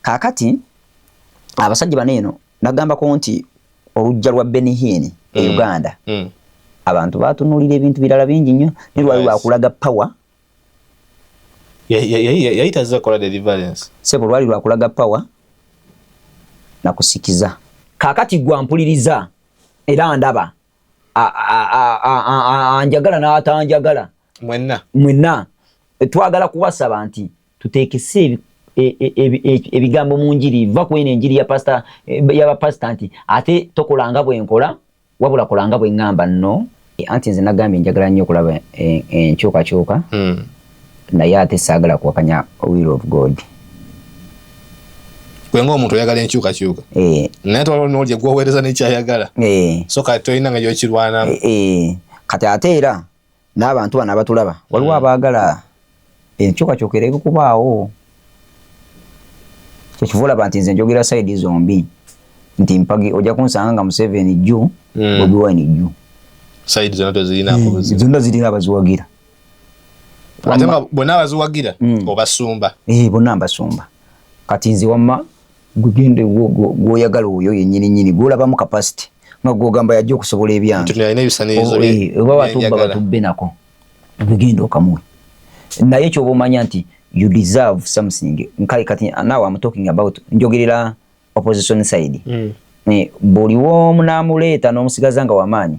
kakati abasajja baneeno nagamba ko nti olujja lwa Benihini e Uganda abantu batunulira ebintu birala bingi nnyo ne lwali lwakulaga power yaitaza kola deliverance sebo lwali lwakulaga power na kusikiza kakati gwampuliriza era ndaba anjagala n'atanjagala mwenna twagala kubasaba nti tuteekese ebigambo mu njiri va kwene enjiri ya pastor y'abapasita nti ate tokolanga bwenkola wabula kolanga bwengamba nno anti nze nagambye njagala nnyo okulaba enkyukakyuka naye ate saagala kuwakanya will of God kwenga omuntu oyagala enkyukakyuka naye tolonolye gwoweereza nekyayagala so kati tolina nga gyokirwanamu kati ate era n'abantu bano abatulaba waliwo abaagala enkyukakyuka era ekukubaawo kyekivula olaba nti nze njogera side zombi nti mpagi ojja kunsanga nga Museveni jju Bobi Wine jju side zonna zirina abaziwagira ate nga bonna abaziwagira obasumba bonna mbasumba kati nze wamma gugende gwoyagala oyo yennyini gwolabamu capacity nga gwogamba yajja okusobola ebyange oba batubba batubbe nako gugende okamuwe naye kyoba omanya nti you deserve something nkali kati now I'm talking about njogerera opposition side boliwo munamuleeta n'omusigaza nga wamaanyi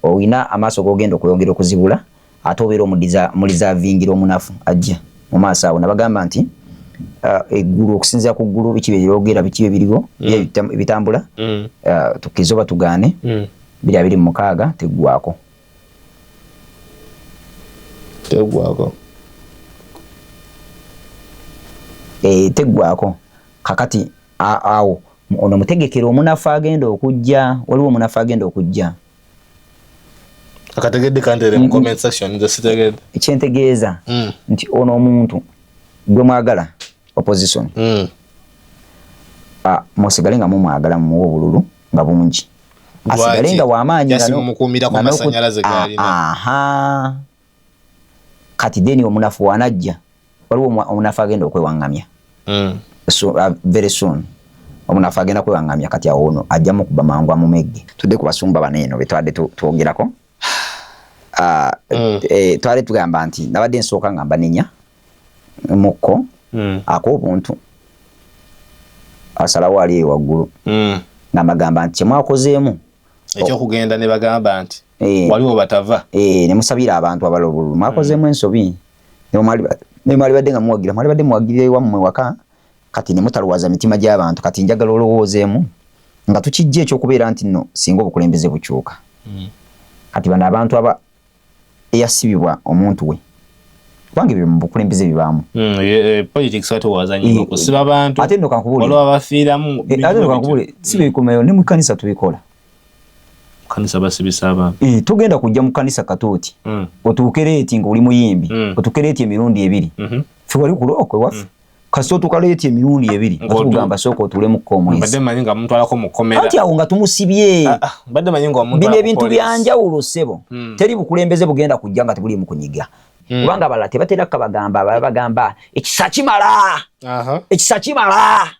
oyina amaaso gogenda okuyongera okuzibula ate obeera mulizavingira omunafu ajja mu maaso awo nabagamba nti eggulu okusinzira ku ggulu biki byeyogera biki biriwo ebitambula tukize oba tugaane 26 teggwako teggwako kakati awo ono mutegekero omunafu agenda okujja waliwo omunafu agenda okujja akategedde kantere mu comment section nze sitegedde ekyentegeeza nti ono omuntu gwe mwagala opposition musigale nga mumwagala mumuwa obululu nga bungi asigale nga wamaanyi kati deni omunafu wanajja waliwo omunafu agenda okwewangamya very soon omunafu agenda kwewangamya kati awo ono ajjamu kuba mangu amumegge tudde ku basumba baneeno betwadde twogerako twali tugamba nti nabadde nsooka nga mbanenya mukko ak'obuntu asalawo ali ewaggulu ng'amagamba nti kyemwakozeemu ekyokugenda ne bagamba nti waliwo batava ne musabira abantu abala obululu mwakozeemu ensobi ne mwali badde nga muwagira mwali badde muwagirira ewammwe waka kati ne mutaluwaza mitima gy'abantu kati njagala olowoozeemu nga tukijja ekyokubeera nti nno singa obukulembeze bukyuka kati bano abantu aba eyasibibwa omuntu we kubanga ebyo mu bukulembeze bibaamu politics atowaza nnyo okusiba abantu ate nno kankubule waliwo abafiiramu ate nno kankubule si bikomeyo ne mu kanisa tubikola kanisa basibisa abantu tugenda kujja mu kanisa katooti otuuke leeti nga oli muyimbi otuuke leeti emirundi 2 fe wali kulokwe waffe kasito tukaleeti emirundi 2 nga tugamba sooka otulemu omwezi badde manyi nga muntu alako mukomera anti awo nga tumusibye badde manyi nga omuntu bino ebintu byanjawulo ssebo teri bukulembeze bugenda kujja nga tebuli mu kunyiga kubanga abalala tebatera kabagamba bagamba ekisa kimala ekisa kimala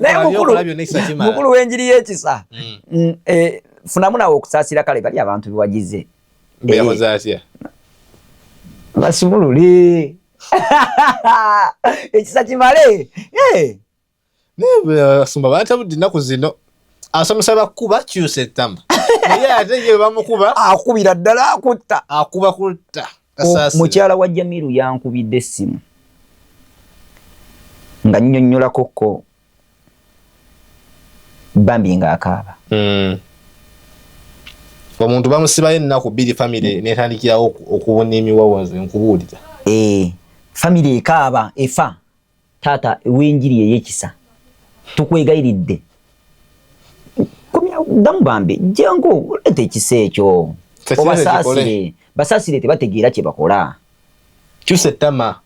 naye mukulu w'enjiri y'ekisa funamu nawe okusaasira kale bali abantu biwagize basumulule ekisa kimale asumba batabudde ennaku zino asomesa bakuba kyusa ettama naye ate ye bamukuba akubira ddala akutta akuba kutta mukyala wa Jamiru yankubidde essimu nga nnyonnyolakokko bambi nga akaaba omuntu bamusibayo ennaku 2 famire netandikirawo okubona emiwawazi nkubuulira famire ekaaba efa taata ew'enjiri ey'ekisa tukwegayiridde damu bambi jangu leeta ekisa ekyo basaasire tebategeera kye bakola kyusa ettama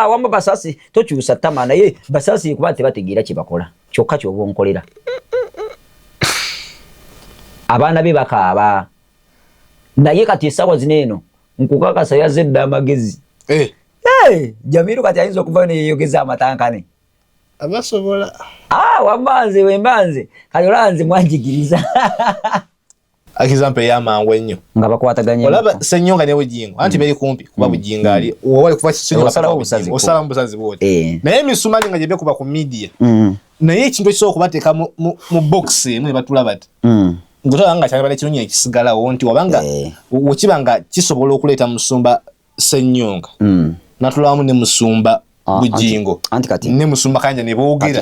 wamba basaasi tokyusa ttama naye basaasire kuba tebategeera kye bakola kyokka ky'oba onkolera abaana be bakaaba naye kati essaawa zino eno nkukakasa yazze dda amagezi Jamiru kati ayinza okuva ne yeyogeza amatankane. Abasobola. Wambanze wembanze. Kati olanze mwanjigiriza. Akizampe yamangu ennyo. Nga bakwataganye. Olaba Ssenyonga ne Bujingo. Anti beri kumpi kuba Bujingo ali. Wali kuva Ssenyonga osala obusazi bwoti. Naye emisumali nga gyebye kuba ku media. Naye ekintu ekisobola kubateeka mu box emu batula bati. Ngotala nga kyali bale kirungi ekisigalawo nti wabanga wekibanga kisobola okuleeta musumba Ssenyonga. Natulamu ne musumba Bujingo. Anti kati ne musumba Kanja ne boogera.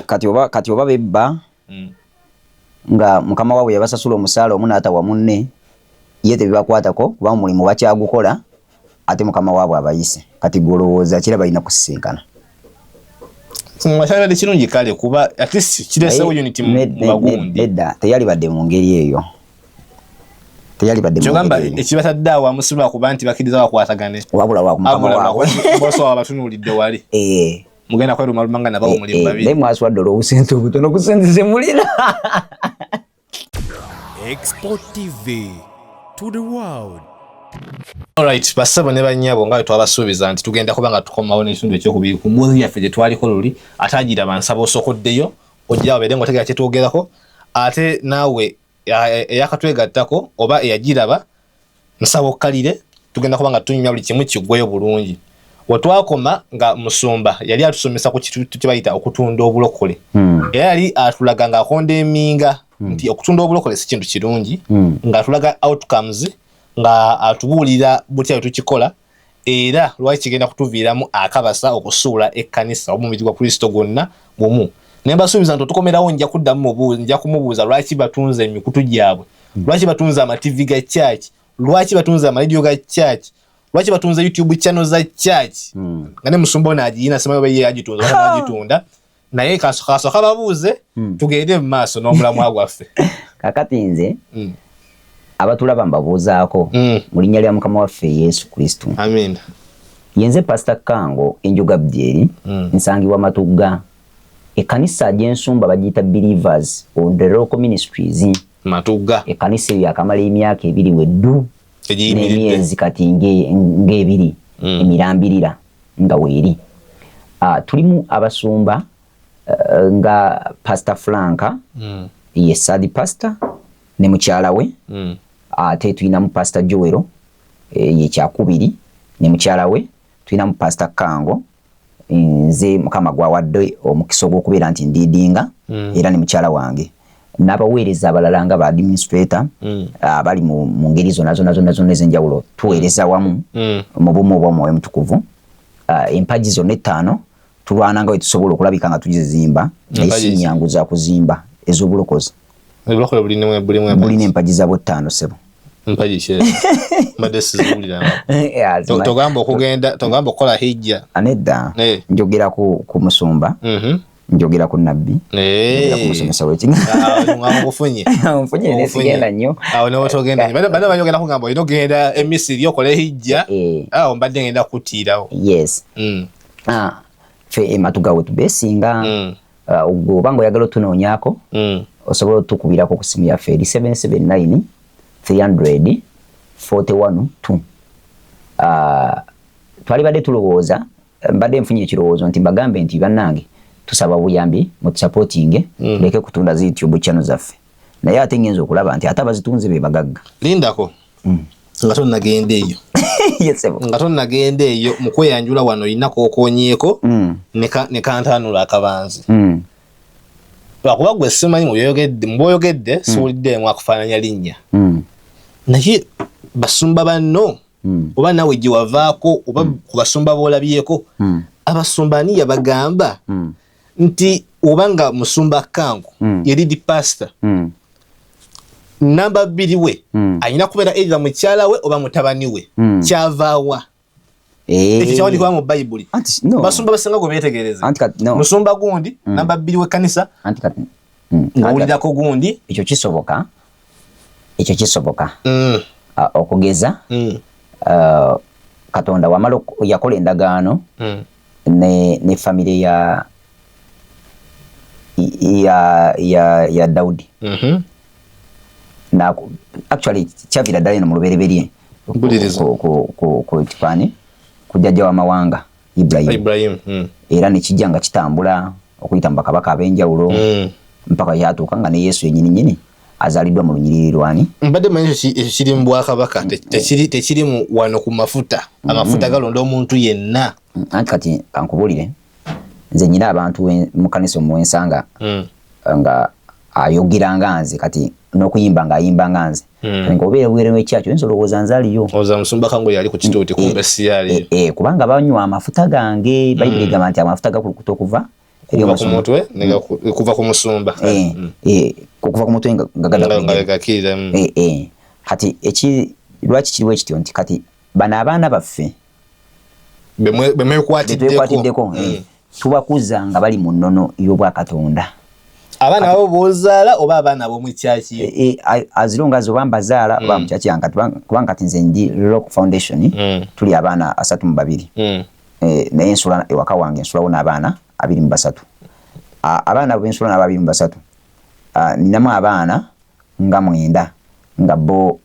Kati oba bebba. Nga mukama wawe yabasasula omusaala omunata wa munne yete bibakwatako kuba mulimu bakyagukola ate mukama wawe abayise kati golowooza kira balina kusinkana. Mwashala de kirungi kale kuba at least kiresewo unity mu bagundi. Edda teyali badde mu ngeri eyo. Teyali badde mu ngeri eyo. Kyogamba ekibatadde wa musibwa kuba nti bakiriza bakwatagane. Wabula wa mukama wawe. Boso abatunulidde wali. Mugenda kwa rumalumanga na babo muri babiri. Dai mwaswa dolo usento butono kusenzize mulira. Export TV to the world. Alright, basabo ne banyabo nga twabasuubiza nti tugenda kubanga tukomawo n'ekitundu ekyokubiri ku mbuzi yaffe gye twaliko luli atagira bansaba osokoddeyo ojja wabere ng'otegera kye twogerako ate naawe eyakatwegattako oba eyagiraba nsaba okkalire tugenda kubanga tunyumya buli kimu kiggweyo bulungi. Wetwakoma nga musumba yali atusomesa ku kitu kibayita okutunda obulokole. Era yali atulaga nga akonda eminga nti okutunda obulokole si kintu kirungi nga atulaga outcomes nga atubuulira butya tukikola era lwaki kigenda kutuviiramu akabasa okusuula ekkanisa omubiri gwa Kristo gwonna gumu. Ne mbasuubiza nti tukomerawo nja kuddamu nja kumubuuza lwaki batunze emikutu gyabwe, lwaki batunze amativi ga church, lwaki batunze amaladio ga church, lwaki batunze YouTube channel za church. Nga ne musumba ono agiyina semayo baye agitunza wala agitunda naye kasoka babuuze tugende mu maaso n'omulamu gwaffe. Kakati nze abatulaba mbabuuzaako mu linnya lya mukama waffe Yesu Kristo. Amen. Yenze Pastor Kango Enjuga Byeri nsangibwa Matugga. Ekanisa gy'ensumba bagiyita Believers on the Local Ministries Matugga. Ekanisa yakamala emyaka 2 weddu n'emyezi kati ng'ebiri emirambirira nga weeri. Tulimu abasumba nga Pastor Franka ye Sadi Pastor ne mukyala we. Ate tulinamu Pastor Joero ye kyakubiri ne mukyala we. Tulinamu Pastor Kango nze mukama gwawadde omukisa ogw'okubeera nti ndiidinga era ne mukyala wange n'abaweereza abalala nga ba administrator abali mu ngeri zonna ez'enjawulo tuweereza wamu mu bumu obw'Omwoyo Mutukuvu. Empagi zonna 5 tulwana nga bwe tusobola okulabika nga tugizimba naye si nnyangu za kuzimba ez'obulokozi. Ebulokole bulina empagi zabo 5 sebo. Mpaji kye madesi zibulira. Togamba okugenda togamba okola hijja. Anedda njogera ku musumba. Njogera ku nabbi. Njogera ku musomesa w'ekinga. Ngufunye. Mfunye nesigenda nnyo. Awo ne otogenda. Bana banyogera kugamba ino genda emisiri okole hijja. Awo mbadde ngenda kutiirawo. Yes. Fe Matugga we tubesinga. Ubwo bango yagala tunoonyako. Osobola otukubirako ku simu yaffe 779 300 41 2. Twali badde tulowooza mbadde nfunye ekirowoozo nti mbagambe nti bannange tusaba buyambi mu supporting tuleke kutunda zi YouTube channel zaffe naye ate ngenza okulaba nti ate abazitunze be bagagga. Lindako nga tonnagenda eyo. Yes sebo. Nga tonnagenda eyo mu kweyanjula wano inako okonyeeko ne kantanula akabanzi. Lwakuba gwe simanyi mboyogedde siwulidde mwakufaananya linnya. Naye basumba banno oba nawe gye wavaako oba ku basumba boolabyeko abasumba ani yabagamba nti obanga musumba Kango ye lead pastor namba 2 we alina kubeera either mukyala we oba mutabani we kyavaawa. Ekyo kyawandikibwa mu Bayibuli. Basumba basinga gwe beetegereza musumba gundi namba 2 we kanisa ng'owulirako gundi. Ekyo kisoboka okugeza Katonda wamala yakola endagaano ne family ya Daudi. Na actually chavira ddala eno mu lubereberye ku tipani kujjaja wa mawanga Ibrahim. Era ne kijja nga kitambula okuyita mu bakabaka ab'enjawulo mpaka yatuuka nga ne Yesu yennyini azaliddwa mu lunyiriri lwani. Mbadde manyi kiri mu Bwakabaka tekiri mu wano ku mafuta. Amafuta galonda omuntu yenna. Anti kati kankubulire nze nyina abantu mu kanisa omwensanga nga ayogera nganze kati n'okuyimba nga ayimba nganze. Nga obeera bwere w'ekyakyo nsolowooza nzaliyo. Oza musumba kango yali ku kituuti kumbe si yali. Kubanga banywa amafuta gange Bayibuli egamba nti amafuta gakulukuta okuva ku mutwe kuva ku musumba. Kuva ku mutwe nga gadakira. Kati lwaki kiriwo ekityo nti kati bano abaana baffe bemwekwatiddeko tubakuza nga bali mu nnono y'Obwakatonda. Abaana abo bozaala oba abaana ab'omukyaki? Azirunga oba mbazaala oba mukyaki yange kubanga kati nze ndi Rock Foundation tuli abaana 32. Naye nsula ewaka wange nsulawo n'abaana 23. Abaana abo bensula n'aba 23. Ninamu abaana nga 9 nga bo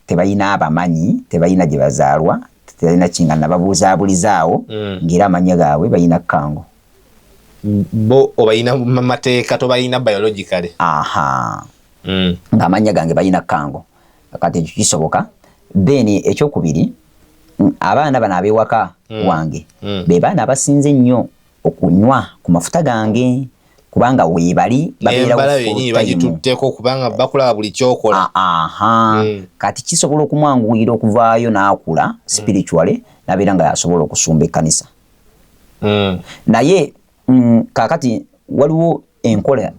tebalina abamanyi, tebalina gye bazaalwa, tebalina kingana babuuzaabulizaawo ng'era amanya gaabwe balina kango. Bo obayina mateeka tobayina biologically. Nga amanya gange balina kango. Kati ekyo kisoboka. Then ekyokubiri abaana bano ab'ewaka wange be baana abasinze nnyo okunywa ku mafuta gange kubanga weebali bagitutteko kubanga bakulaba buli kyokola. Kati kisobola okumwanguyira okuvaayo n'akula spiritually nabeera nga yasobola okusumba ekkanisa. Naye kakati waliwo enkola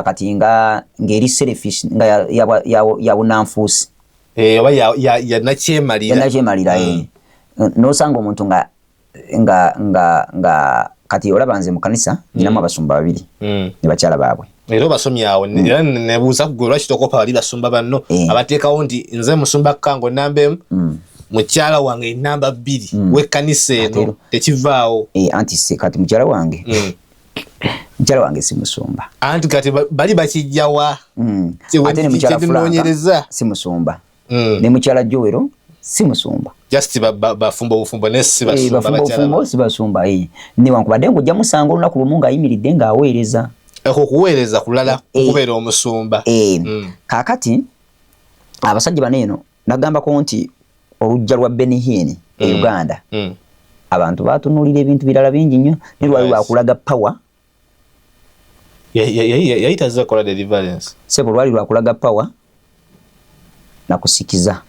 kati ng'eri selfish nga ya bunanfuusi. Oba yanakyemalira. N'osanga omuntu nga kati olaba nze mu kanisa nyinamu abasumba 2 ne bakyala baabwe. Era basomya awo era nebuuza gwe lwaki tokopa bali basumba banno abateekawo nti nze musumba kango namba 1 mukyala wange namba 2 w'ekkanisa eno tekivaawo. Anti kati mukyala wange si musumba. Anti kati bali bakijjawa. Ate ne mukyala Franka si musumba. Ne mukyala Joero si musumba. Just bafumbo bufumbo ne si basumba bakyala. Si basumba. Ne wankubadde ng'ojja musanga olunaku lumu ng'ayimiridde ng'aweereza. Okuweereza kulala kubeera omusumba. Kaakati abasajja bano eno nagambako nti olujja lwa Benihini e Uganda abantu batunuulira ebintu birala bingi nnyo ne lwali lwakulaga power. Yayitaze kola deliverance. Sebo lwali lwakulaga power na kusikiza.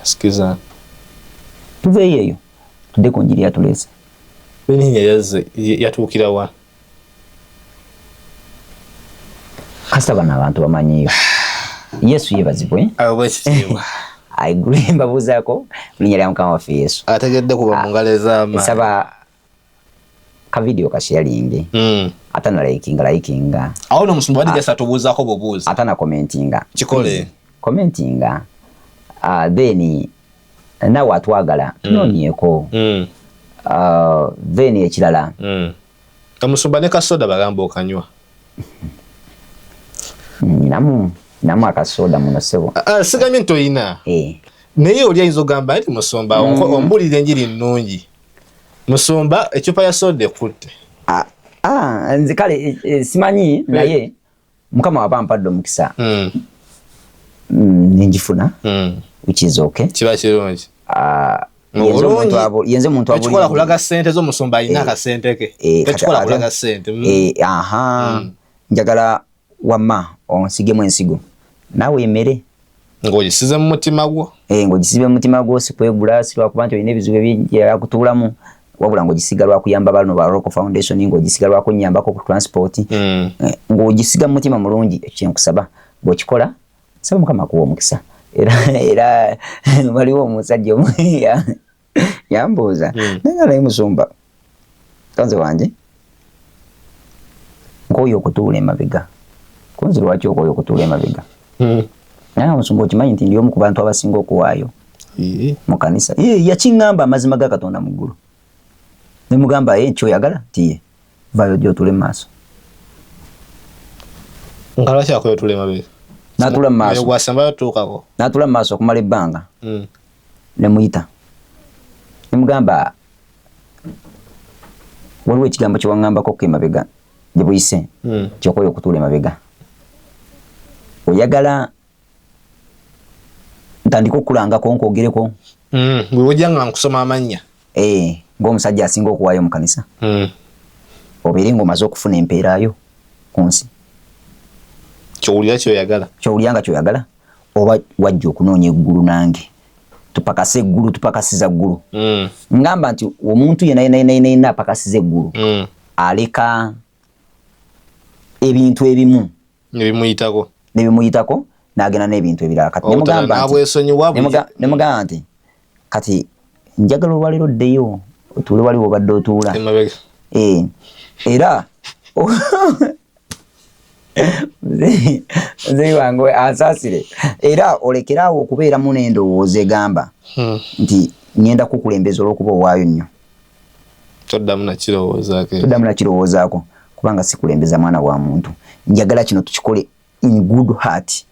Sikiza. Tuveeyo eyo tudde ku njiri yatuleese. Benihini yatuukira wa? Kasita bano abantu bamanyiyo. Yesu yebazibwe. Aigule mbabuuzaako linnya lya Mukama waffe Yesu. Ategedde kuba mu ngalo ez'amaanyi. Nsaba ka video kasharinge. Atana likinga. Awo no musumba wadi gasa tubuuzaako bubuuza. Atana commentinga. Kikole. Commentinga. Then nawe atwagala tunoonyeeko. Then ekirala. Omusumba ne kasoda bagamba okanywa. Namu akasoda muno sebo. Sigamye ntoyina. Naye oli ayinza ogamba nti musumba ombulira enjiri nnungi. Musumba ecupa ya soda ekutte. Nze kale simanyi naye Mukama wabampadde omukisa. Ninjifuna. Which is okay. Kiba kirungi. Yenze muntu abuli. Ekikola kulaga ssente z'omusumba alina akasente ke. Ekikola kulaga ssente. Njagala wamma onsigemu ensigo. Nawe emere. Ng'ogisize mu mutima gwo. Ng'ogisibe mu mutima gwo si kwegula si lwakuba nti olina ebizibu bingi yakutuulamu. Wabula ng'ogisiga lwa kuyamba bano ba Rock Foundation ng'ogisiga lwa kunnyambako ku transport. Ng'ogisiga mu mutima mulungi ekyenkusaba bw'okikola saba Mukama akuwa omukisa. Era waliwo omusajja omu yambuuza naye musumba kanze wange nk'oyo okutuula emabega kunzi lwaki okwoyo okutuula emabega naye omusumba okimanyi nti ndi omu ku bantu abasinga okuwaayo mu kanisa yakiŋŋamba amazima ga Katonda mu ggulu ne mugamba kyoyagala tiye vayo gy'otuule mu maaso nga lwaki akoyo otuule emabega n'atula mu maaso gwasembayo tuukako n'atula mu maaso okumala ebbanga ne muyita Nemugamba waliwo ekigambo kye waŋŋambako ke mabega gye buyise kyokoyo okutuula emabega oyagala ntandika okulangako nkwogereko bwe wojjanga nkusoma amannya ng'omusajja asinga okuwaayo mu kanisa obeere ng'omaze okufuna empeerayo ku nsi kyowulira kyowulira kyoyagala oba wajja okunoonya eggulu nange tupakase eggulu tupakasiza ggulu ngamba nti omuntu yenna apakasiza eggulu aleka ebintu ebimu nebimuyitako n'agenda n'ebintu ebirala kati nemugamba nti kati njagala olwaliro ddeyo otuule wali wobadde otuula era nze wange ansaasire era olekeraawo okubeeramu n'endowooza egamba nti ngenda kukulembeza olw'okuba owaayo nnyo toddamu nakirowoozaako kubanga sikulembeza mwana wa muntu njagala kino tukikole in good heart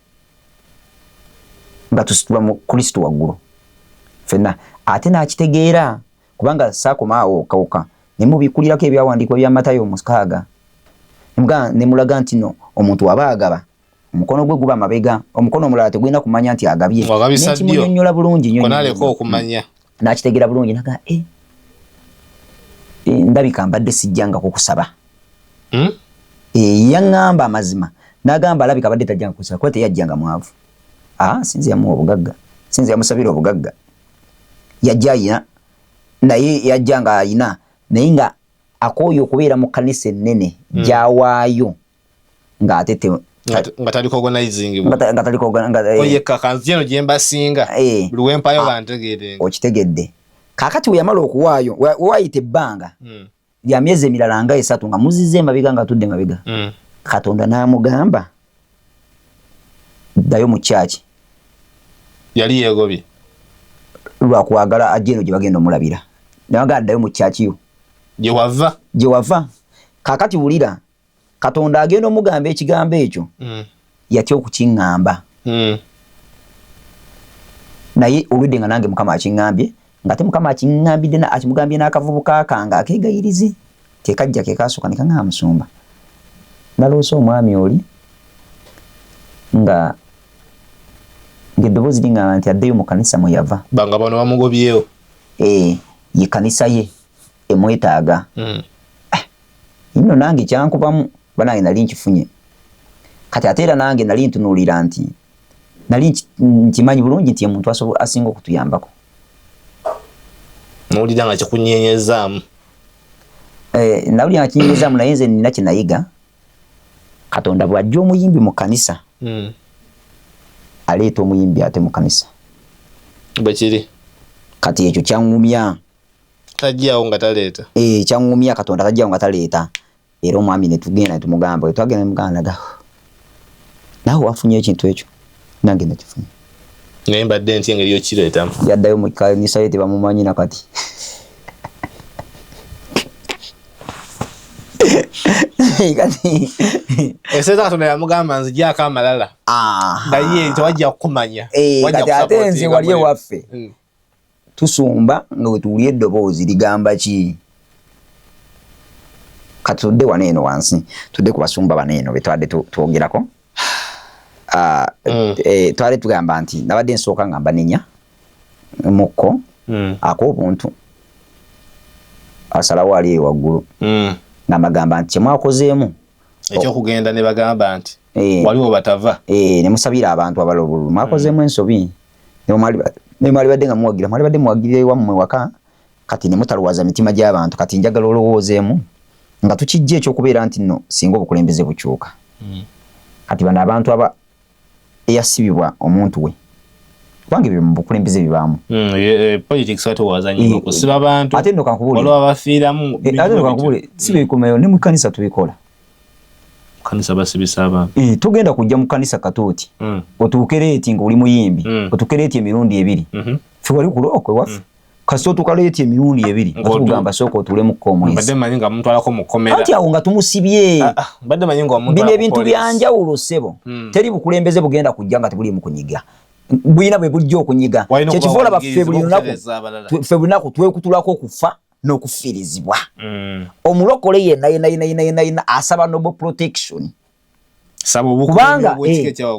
nga tusitula mu Kristo waggulu fenna ate n'akitegeera kubanga saakomaawo kawuka ne mubikulirako ebyawandiikibwa bya Matayo 6 ne mulaga nti no omuntu aba agaba omukono gwe guba mabega omukono omulala tegulina kumanya nti agabye nekimunyonnyola bulungi n'akitegeera bulungi naga ndabika mbadde sijjanga kukusaba yaŋŋamba amazima n'agamba alabika abadde tajjanga kukusaba kuba teyajjanga mwavu sinzi yamuwa obugagga sinzi yamusabira obugagga yajja ayina naye yajja nga ayina naye nga akooye okubeera mu kanisa ennene gyawaayo ng'ate nga taliko organizingibwayekkakanzeno gye mbasinga buli wempayo bantegeerenga okitegedde kaakati we yamala okuwaayo wayita ebbanga lya myezi emirala nga 3 nga muzizza emabega nga atudde emabega Katonda n'amugamba ddayo mu kyaki yali yeegobye lwakwagala ajje eno gye bagenda omulabira naye ddayo mu kyakiyo gye wava kaakati wulira Katonda agenda omugamba ekigambo ekyo yatya okukiŋŋamba naye olwedde nga nange Mukama akiŋŋambye ng'ate Mukama akiŋŋambidde akimugambye n'akavubuka kange akeegayirize tekajja kekasooka ne kaŋŋaa musumba naloose omwami oli nga ng'eddoboozi liŋŋamba nti addeyo mu kanisa mwe yava banga bano bamugobyewo ye kanisa ye emwetaaga nno nange kyankubamu banange nali nkifunye kati ate era nange nali ntunuulira nti nali nkimanyi bulungi nti ye muntu asinga okutuyambako nowulira nga kikunyenyezaamu nawulira nga kinyenyezaamu naye nze nina kyenayiga Katonda bw'ajja omuyimbi mu kanisa aleeta omuyimbi ate mu kanisa bwekiri kati ekyo kyaŋŋumya tajjawo nga taleeta kyaŋŋumya Katonda tajjawo nga taleeta era omwami ne tugenda ne tumugamba bwe twagenda ne muganda naawe wafunye ekintu ekyo nange nakifunye naye mbadde ntya engeri yokireetamu yaddayo mu kanisa ye tebamumanyi nakati eseeta Katonda yamugamba nzigyako amalala naye tewajja kukumanya kati ate nze wali ewaffe tusumba nga wetuwulya eddoboozi ligamba ki kati tudde wano eno wansi tudde ku basumba bano eno betwadde twogerako twali tugamba nti nabadde nsooka nga mbanenya mukko ak'obuntu asalawo ali eyo waggulu ng'amagamba nti kyemwakozeemu ekyokugenda ne bagamba nti waliwo batava ne musabira abantu abala obululu mwakozeemu ensobi ne mwali badde nga muwagira mwali badde muwagirira ewammwe waka kati ne mutaluwaza mitima gy'abantu kati njagala olowoozeemu nga tukijja ekyokubeera nti nno singa obukulembeze bukyuka kati bano abantu aba eyasibibwa omuntu we kubanga ebyo mu bukulembeze bibaamu politics watuwaza nnyo okusiba abantu ate nno kankubule olwo abafiiramu ate nno kankubule si bikomeyo ne mu kanisa tubikola kanisa basibisa abantu tugenda kujja mu kanisa katooti otuuke leeti nga oli muyimbi otuuke leeti emirundi 2 fe wali kulokwe waffe kasito tukaleeti emirundi 2 nga tugamba sooka otulemukko omwezi badde manyi nga muntu alako mukomera anti awo nga tumusibye badde manyi nga omuntu bino ebintu byanjawulo ssebo teri bukulembeze bugenda kujja nga tebuli mu kunyiga bwina bwe bujjo okunyiga kyekivola baffe buli lunaku twekutulako okufa n'okufiirizibwa omulokole yenna asaba noble protection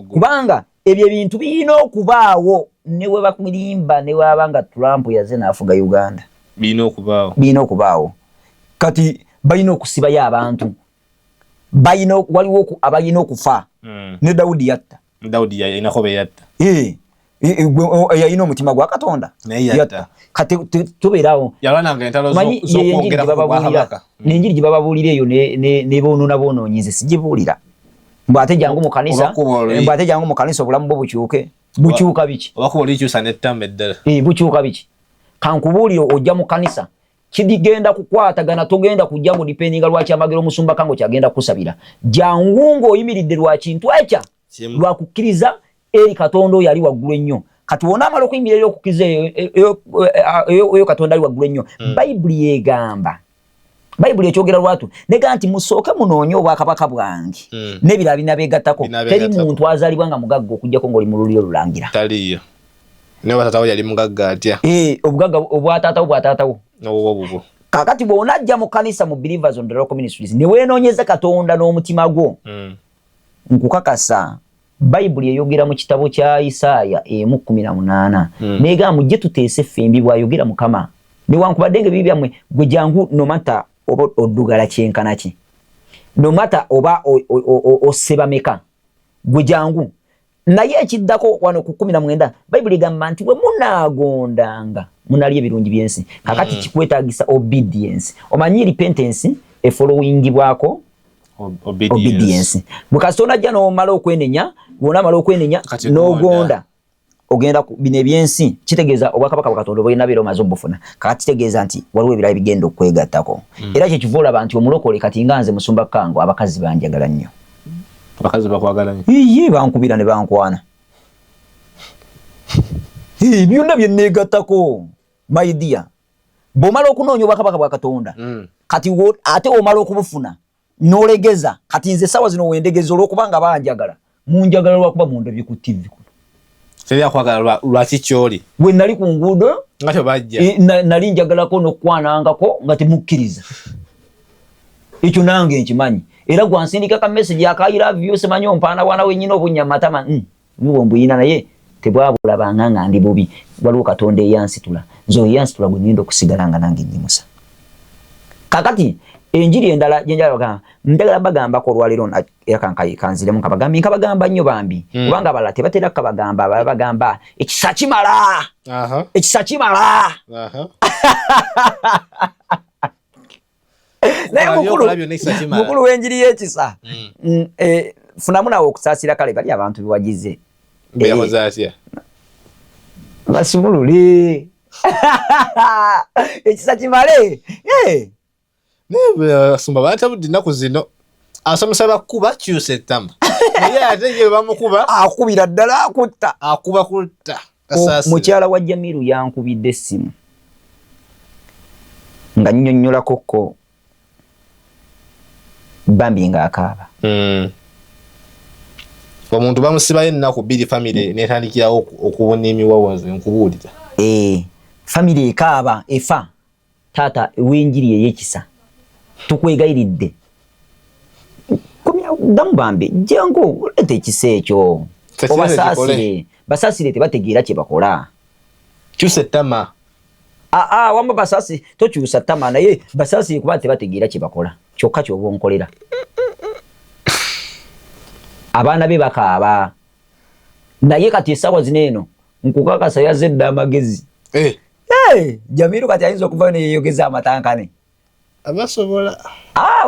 kubanga ebyo ebintu birina okubaawo ne we bakulimba ne waba nga Trump yaze n'afuga Uganda birina okubaawo kati balina okusibayo abantu waliwo abalina okufa ne Dawudi yatta yalina omutima gwa Katonda kati tubeerawo n'enjiri gye bababuulira eyo ne bonoonyize sigibuulira mbwate jangu mu kanisa obulamu bwo bukyuka biki bukyuka biki kankubuulire ojja mu kanisa kidigenda kukwatagana togenda kujja mu dependinga lwaki amagero omusumba kango kyagenda kusabira jangu ng'oyimiridde lwa kintu ekya lwa kukkiriza eri Katonda oyo ali waggulu ennyo kati wona amala okuyimirira okukkiriza eyo Katonda ali waggulu ennyo Bayibuli yegamba Bayibuli ekyogera lwatu nega nti musooke munoonye obwakabaka bwange n'ebirala binabeegattako teri muntu azaalibwa nga mugagga okujjako ng'oli mu lulyo lulangira taliyo ne watatawo yali mugagga atya obugagga obwataatawo kakati bw'onajja mu kanisa mu Believers on the Rock Ministries ne weenoonyeza Katonda n'omutima gwo nkukakasa Bayibuli eyogera mu kitabo kya Isaaya 1:18 neega mujje tuteese ffembi bw'ayogera Mukama newankubadde nga bibyammwe gwe jangu nomata oba oddugala kyenkana ki nomata oba oseba meka gwe jangu naye ekiddako wano ku 19 Bayibuli egamba nti bwe munaagondanga munalya ebirungi by'ensi kakati kikwetaagisa obedience omanyi repentance efollowingibwako obedience bwe kasita onajja n'omala okwenenya bw'onamala okwenenya n'ogonda ogenda bino ebyensi kitegeeza obwakabaka bwa Katonda bw'olina beera omaze obufuna kakati kitegeeza nti waliwo ebirala bigenda okwegattako era kyekiva olaba nti omulokole kati nga nze Musumba Kango abakazi banjagala nnyo abakazi bakwagala nnyo iye bankubira ne bankwana byonna bye neegattako my dear bw'omala okunoonya obwakabaka bwa Katonda kati ate omala okubufuna n'olegeza kati nze sawa zino wendegeza olw'okubanga banjagala munjagala lwakuba mundabye ku TV teri akwagala lwaki kyoli bwe nali ku nguudo nga tebajja nali njagalako n'okukwanangako nga temukkiriza ekyo nange nkimanyi era gwansindika ka message aka I love you semanyi ompaana wana wenyina obunyamatama niwo mbuyina naye tebwabulabanga nga ndi bubi waliwo Katonda eyansitula nze eyansitula gwe ngenda okusigala nga nange nnyimusa kakati enjiri endala jenjala ndagala bagambako olwaliro era kanziremu nkabagamba nnyo bambi kubanga abalala tebatera kabagamba bagamba ekisa kimala ekisa kimala naye mukulu w'enjiri y'ekisa funamu nawe okusaasira kale bali abantu biwagize basumulule ekisa kimale sumba batabudde ennaku zino asomesa bakuba kyusa ettama naye ate ye bamukuba akubira ddala akuba kutta mukyala wa Jamiru yankubidde essimu nga nnyonnyola kokko bambi ng'akaaba omuntu bamusibayo ennaku bbiri famire netandikirawo okubonemiwa wanze nkubuulira famire ekaaba efa taata w'enjiri ey'ekisa tukwegayiridde ddamu bambi jangu olete ekisa ekyo basaasire tebategeera kye bakola kyusa ettama wamba basaasi tokyusa ttama naye basaasire kuba tebategeera kye bakola kyokka ky'oba onkolera abaana be bakaaba naye kati essaawa zino eno nkukakasa yazze dda amagezi Jamiru kati ayinza okuvayo neyeyogeza amatankane abasobola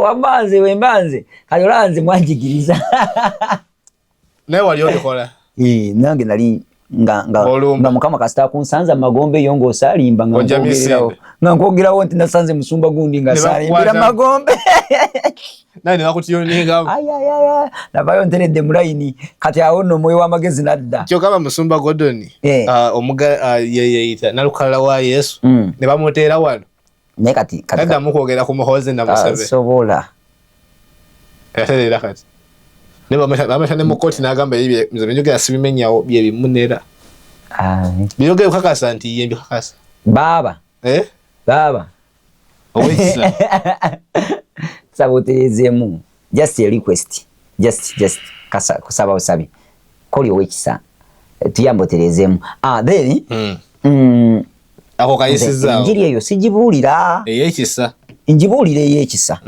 wambanze wembanze kati olanze mwanjigiriza naye wali olikola nange nali nga Mukama kasita kunsanza magombe eyo ng'osalimba nga nkwogerawo nti nasanze musumba gundi nga salimbira magombe naye ne bakutiyoningamu navayo nteredde mu layini kati awo nno omwoyo w'amagezi nadda kyokaba Musumba Gordon yeyeyita nalukalala wa Yesu ne bamuteera wano naye kati addamu kwogera ku muhoze namusabe asobola yatereera kati ne bameta ne mu kooti n'agamba nze byenjogera sibimenyawo bye bimunera Biyoge ukakasa nti yembi kakasa. Baba. Baba. Owekisa. Saboterezemu. Just a request. Just kasa kusaba usabi. Koli owekisa. Tuyamboterezemu. Then ako kayisiza. Injiri eyo sijibulira. Eyekisa. Injibulire eyekisa.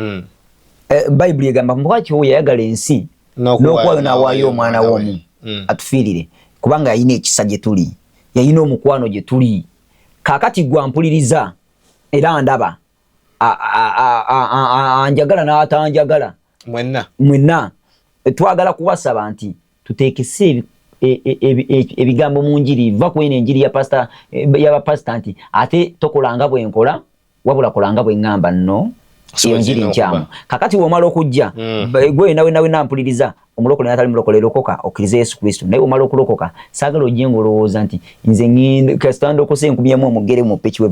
Bible egamba mbwaki oyo yagala ensi n'okwayo n'awaayo omwana w'omu atufiirire kubanga yayina ekisa gye tuli yayina omukwano gye tuli kaakati gwampuliriza era ndaba anjagala n'atanjagala mwenna twagala kubasaba nti tuteekese ebigambo mu njiri va ku eno enjiri y'abapasita nti ate tokolanga bwenkola wabula kolanga bwengamba nno iyo njiri nkyamu kakati womala okujja gwe nawe nampuliriza omulokole natali mulokole lokoka okiriza Yesu Kristo naye womala okulokoka saagala ojjenga olowooza nti nze ngende kasitanda okose 10 omugere mu pechiwe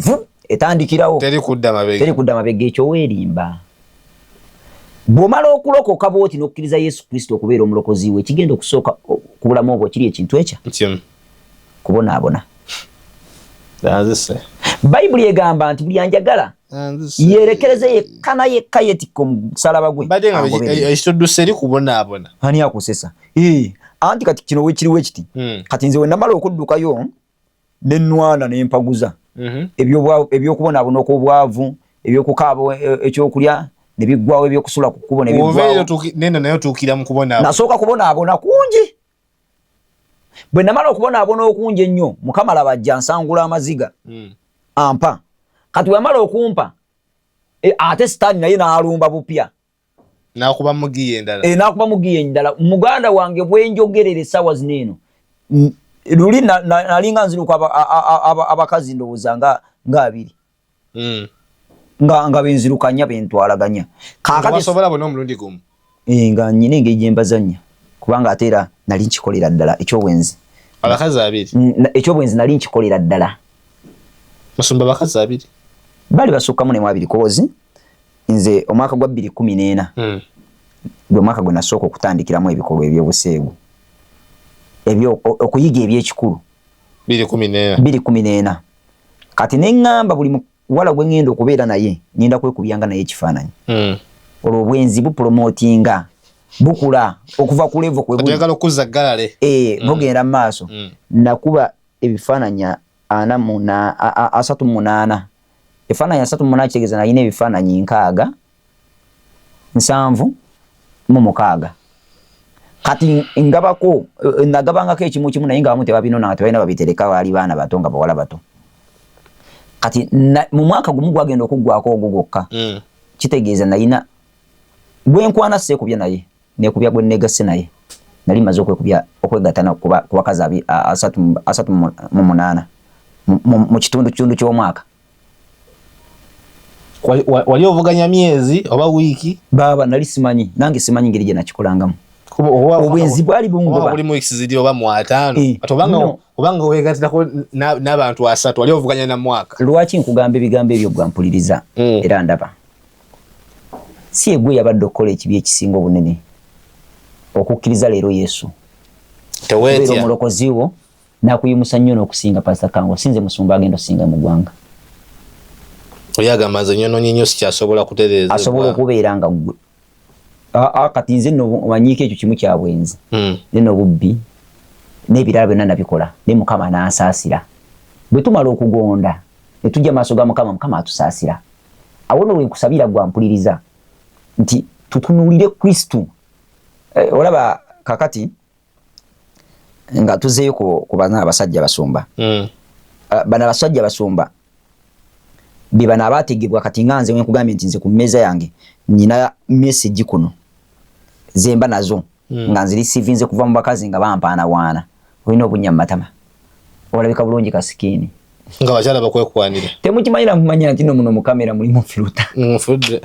etandikirawo teri kudda mabega ekyo weerimba bwomala okulokoka bwoti n'okkiriza Yesu Kristo okubeera omulokozi we kigenda okusooka kubulamu obwo kiri ekintu ekyo kubonaabona Bible egamba nti buli anjagala yerekereze yekana yekka yetikko musalaba gwe ekitoduseri kubonaabona ani akusesa anti kati kino wekiriwo ekiti kati nze wennamala okuddukayo n'ennwana n'empaguza ebyokubonaabona ok'obwavu ebyokukaaba ekyokulya ne biggwawo ebyokusula ku kkubo ne neno naye otuukira mu kubonaabona nasooka kubonaabona kungi bwe namala okubonaabona okungi ennyo Mukama laba ajja nsangula amaziga ampa kati wamala okumpa ate sitaani naye n'alumba bupya n'akuba mugiye endala muganda wange bwenjogerera essaawa zino eno luli nalinga nziruka abakazi ndowooza nga abiri nga benzirukanya bentwalaganya wasobola bona omulundi gumu nga nyina engeri gye mbazannya kubanga ate era nali nkikolera ddala ekyobwenzi abakazi abiri ekyobwenzi nali nkikolera ddala musumba abakazi abiri bali basukkamu nemu abiri kozi nze omwaka gwa 2014 gwe mwaka gwe nasooka okutandikiramu ebikolwa ebyobuseegu okuyiga ebyekikulu 2014 kati neŋŋamba buli muwala gwe ŋŋenda okubeera naye ŋŋenda kwekubyanga naye ekifaananyi olwo obwenzi bupromotinga bukula okuva ku level kwe bugenda mu maaso nakuba ebifaananyi 38 ebifaananyi 38 kitegeeza nalina ebifaananyi 76 kati ngabako nagabangako ekimu naye nga bamu tebabinona tebalina babitereka baali baana bato nga bawala bato kati mu mwaka gumu gwagenda okuggwako ogwo gwokka kitegeeza nalina gwenkwana sekubya naye nekubya gwe negase naye nali maze okwegatana ku bakazi 38 mu kitundu ky'omwaka wali ovuganya myezi oba wiiki baba nali simanyi nange simanyi ngeri gye nakikolangamu obwenzi bwali bungoba buli mu exizidi oba mu 5 obanga wegatirako n'abantu 3 wali ovuganya na mwaka lwaki nkugamba ebigambo ebyo gwampuliriza era ndaba si egwe yabadde okukola ekibi ekisinga obunene okukkiriza leero Yesu teweetya omulokozi wo nakuyimusa nnyo n'okusinga Pastor Kango sinze musumba agenda osinga mu ggwanga oyagamba nze nyonoonye nnyo sikyasobola kutereeza asobola okubeera nga gwe kati nze nno omanyiiko ekyo kimu kya bwenzi neno bubbi n'ebirala byonna nabikola ne Mukama n'ansaasira bwe tumala okugonda ne tujja maaso ga Mukama atusaasira awo nno wenkusabira gwampuliriza nti tutunuulire Kristu olaba kakati nga tuzeeyo ku bana abasajja basumba bana abasajja basumba be bana abategebwa kati nga nze wenkugambye nti nze ku mmeeza yange nyina message kuno zemba nazo nga nziri sivinze kuva mu bakazi nga bampaana waana olina obunya mu matama olabika bulungi kasikini nga bakyala bakwekwanira temukimanyira mumanya nti no muno mu kamera mulimu filuta mufudde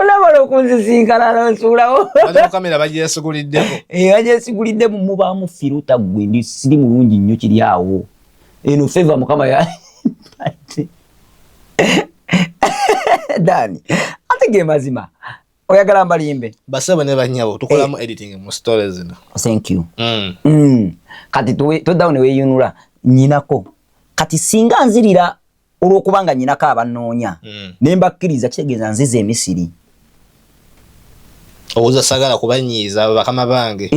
olabala okunzisinkana nonsuulawo mu kamera bagyesuguliddeko bagyesuguliddemu mubaamu filuta gwe ndi siri mulungi nnyo kiri awo eno feva Mukama ya Dani ate ge mazima oyagala mbalimbe basaba ne banyabo tukolamu editing mu stories zino. Thank you. Kati toddawo ne weeyunula nyinako kati singa nzirira olw'okubanga nyinako abanoonya ne mbakkiriza kitegeeza nzize Emisiri. Oza sagala kubanyiiza bakama bange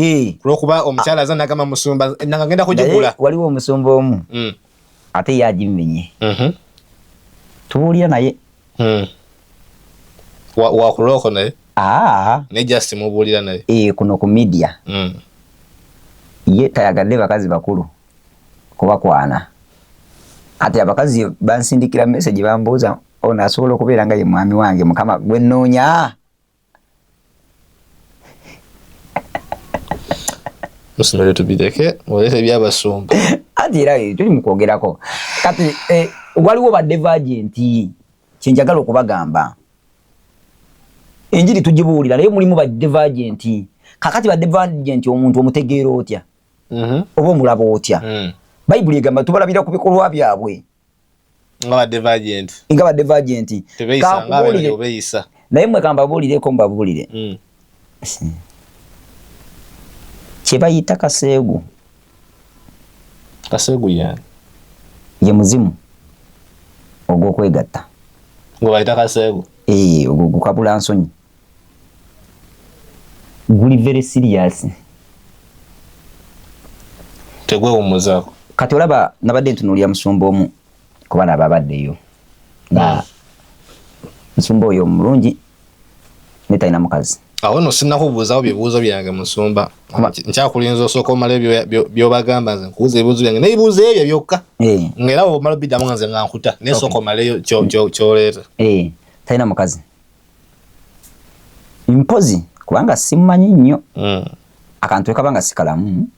olw'okuba omukyala aza nagamba musumba nanga ngenda kugigula. Waliwo omusumba omu ate yagimenye tubuulira naye wakuloko naye ne just mubuulira naye kuno ku media ye tayagadde bakazi bakulu kubakwana ate abakazi bansindikira message bambuuza ono asobola okubeera nga ye mwami wange mukama gwe nnoonya. Musumba tubireke olete byabasumba ate era tuli mu kwogerako kati waliwo badde vagenti kyenjagala okubagamba enjiri tugibuulira naye mulimu badde vagenti kakati badde vagenti omuntu omutegeera otya oba omulaba otya Bayibuli egamba tubalabira ku bikolwa byabwe nga badde vagenti naye mwe kambabuulireko mbabuulire kye bayita kaseegu yani ye muzimu ogw'okwegatta gwe bayita kaseegu ogwo gukabula nsonyi guli very serious tegwewummuzaako. Kati olaba nabadde ntunuulira musumba omu kuba naba abaddeyo nga musumba oyo mulungi ne talina mukazi. Awo no sinnakubuuzaawo bibuuzo byange musumba nkyakulinza osooka omala byobagamba nze nkubuuza ebibuuzo byange nebibuuzo ebyo byokka ng'era omala biddamu nga nze nga nkuta naye sooka omaleyo kyoleeta. Talina mukazi mpozi kubanga simumanyi nnyo akantu ekabanga sikalamu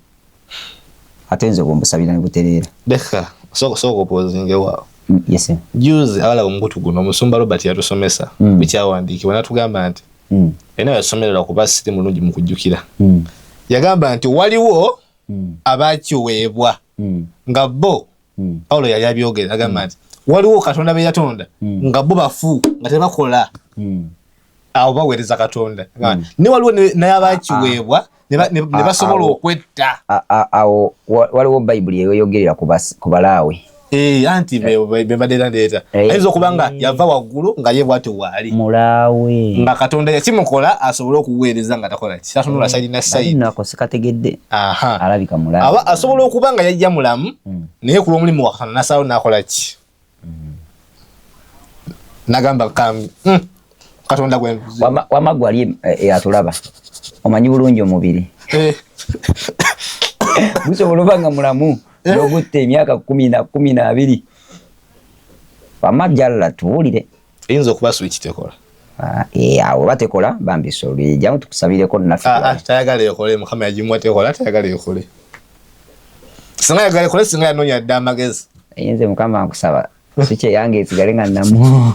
ate nze bwombusabira ne butereera. Leka sooka opoozingewo. Yes. Juzi awala omugutu guno omusumba Robert yatusomesa bikyawandiikibwa natugamba nti ena yasomerera kuba siri mulungi mu kujjukira. Yagamba nti waliwo abakiweebwa nga bo Paulo yali abyogera agamba nti waliwo Katonda be yatonda nga bo bafu nga tebakola awo baweereza Katonda ne waliwo naye abakiweebwa ne basobola okwetta. Awo waliwo Bayibuli eyogerera ku Balaawe anti bebadera ndeeta ayinza okuba nga yava waggulu nga ye bwate waali mulaawe nga Katonda yakimukola asobole okuweereza nga takola kisatunula sayidi na sayidi nako sikategedde alabika mulaawe aba asobola okuba nga yajja mulamu naye ku lw'omulimu wa Katonda nasalawo nakola ki nagamba kambi Katonda gwe wamagwa ali atulaba omanyi bulungi omubiri gusobola oba nga mulamu n'ogutte emyaka 12 wamajjala tuwulire eyinza okuba switch tekola awo batekola bambisole jamu tukusabireko naffe tayagala ekole mukama yagimuwa tekola tayagala ekole singa yagala ekole singa yanoonya dda amagezi eyinze mukama nkusaba sikye yange esigale nga namu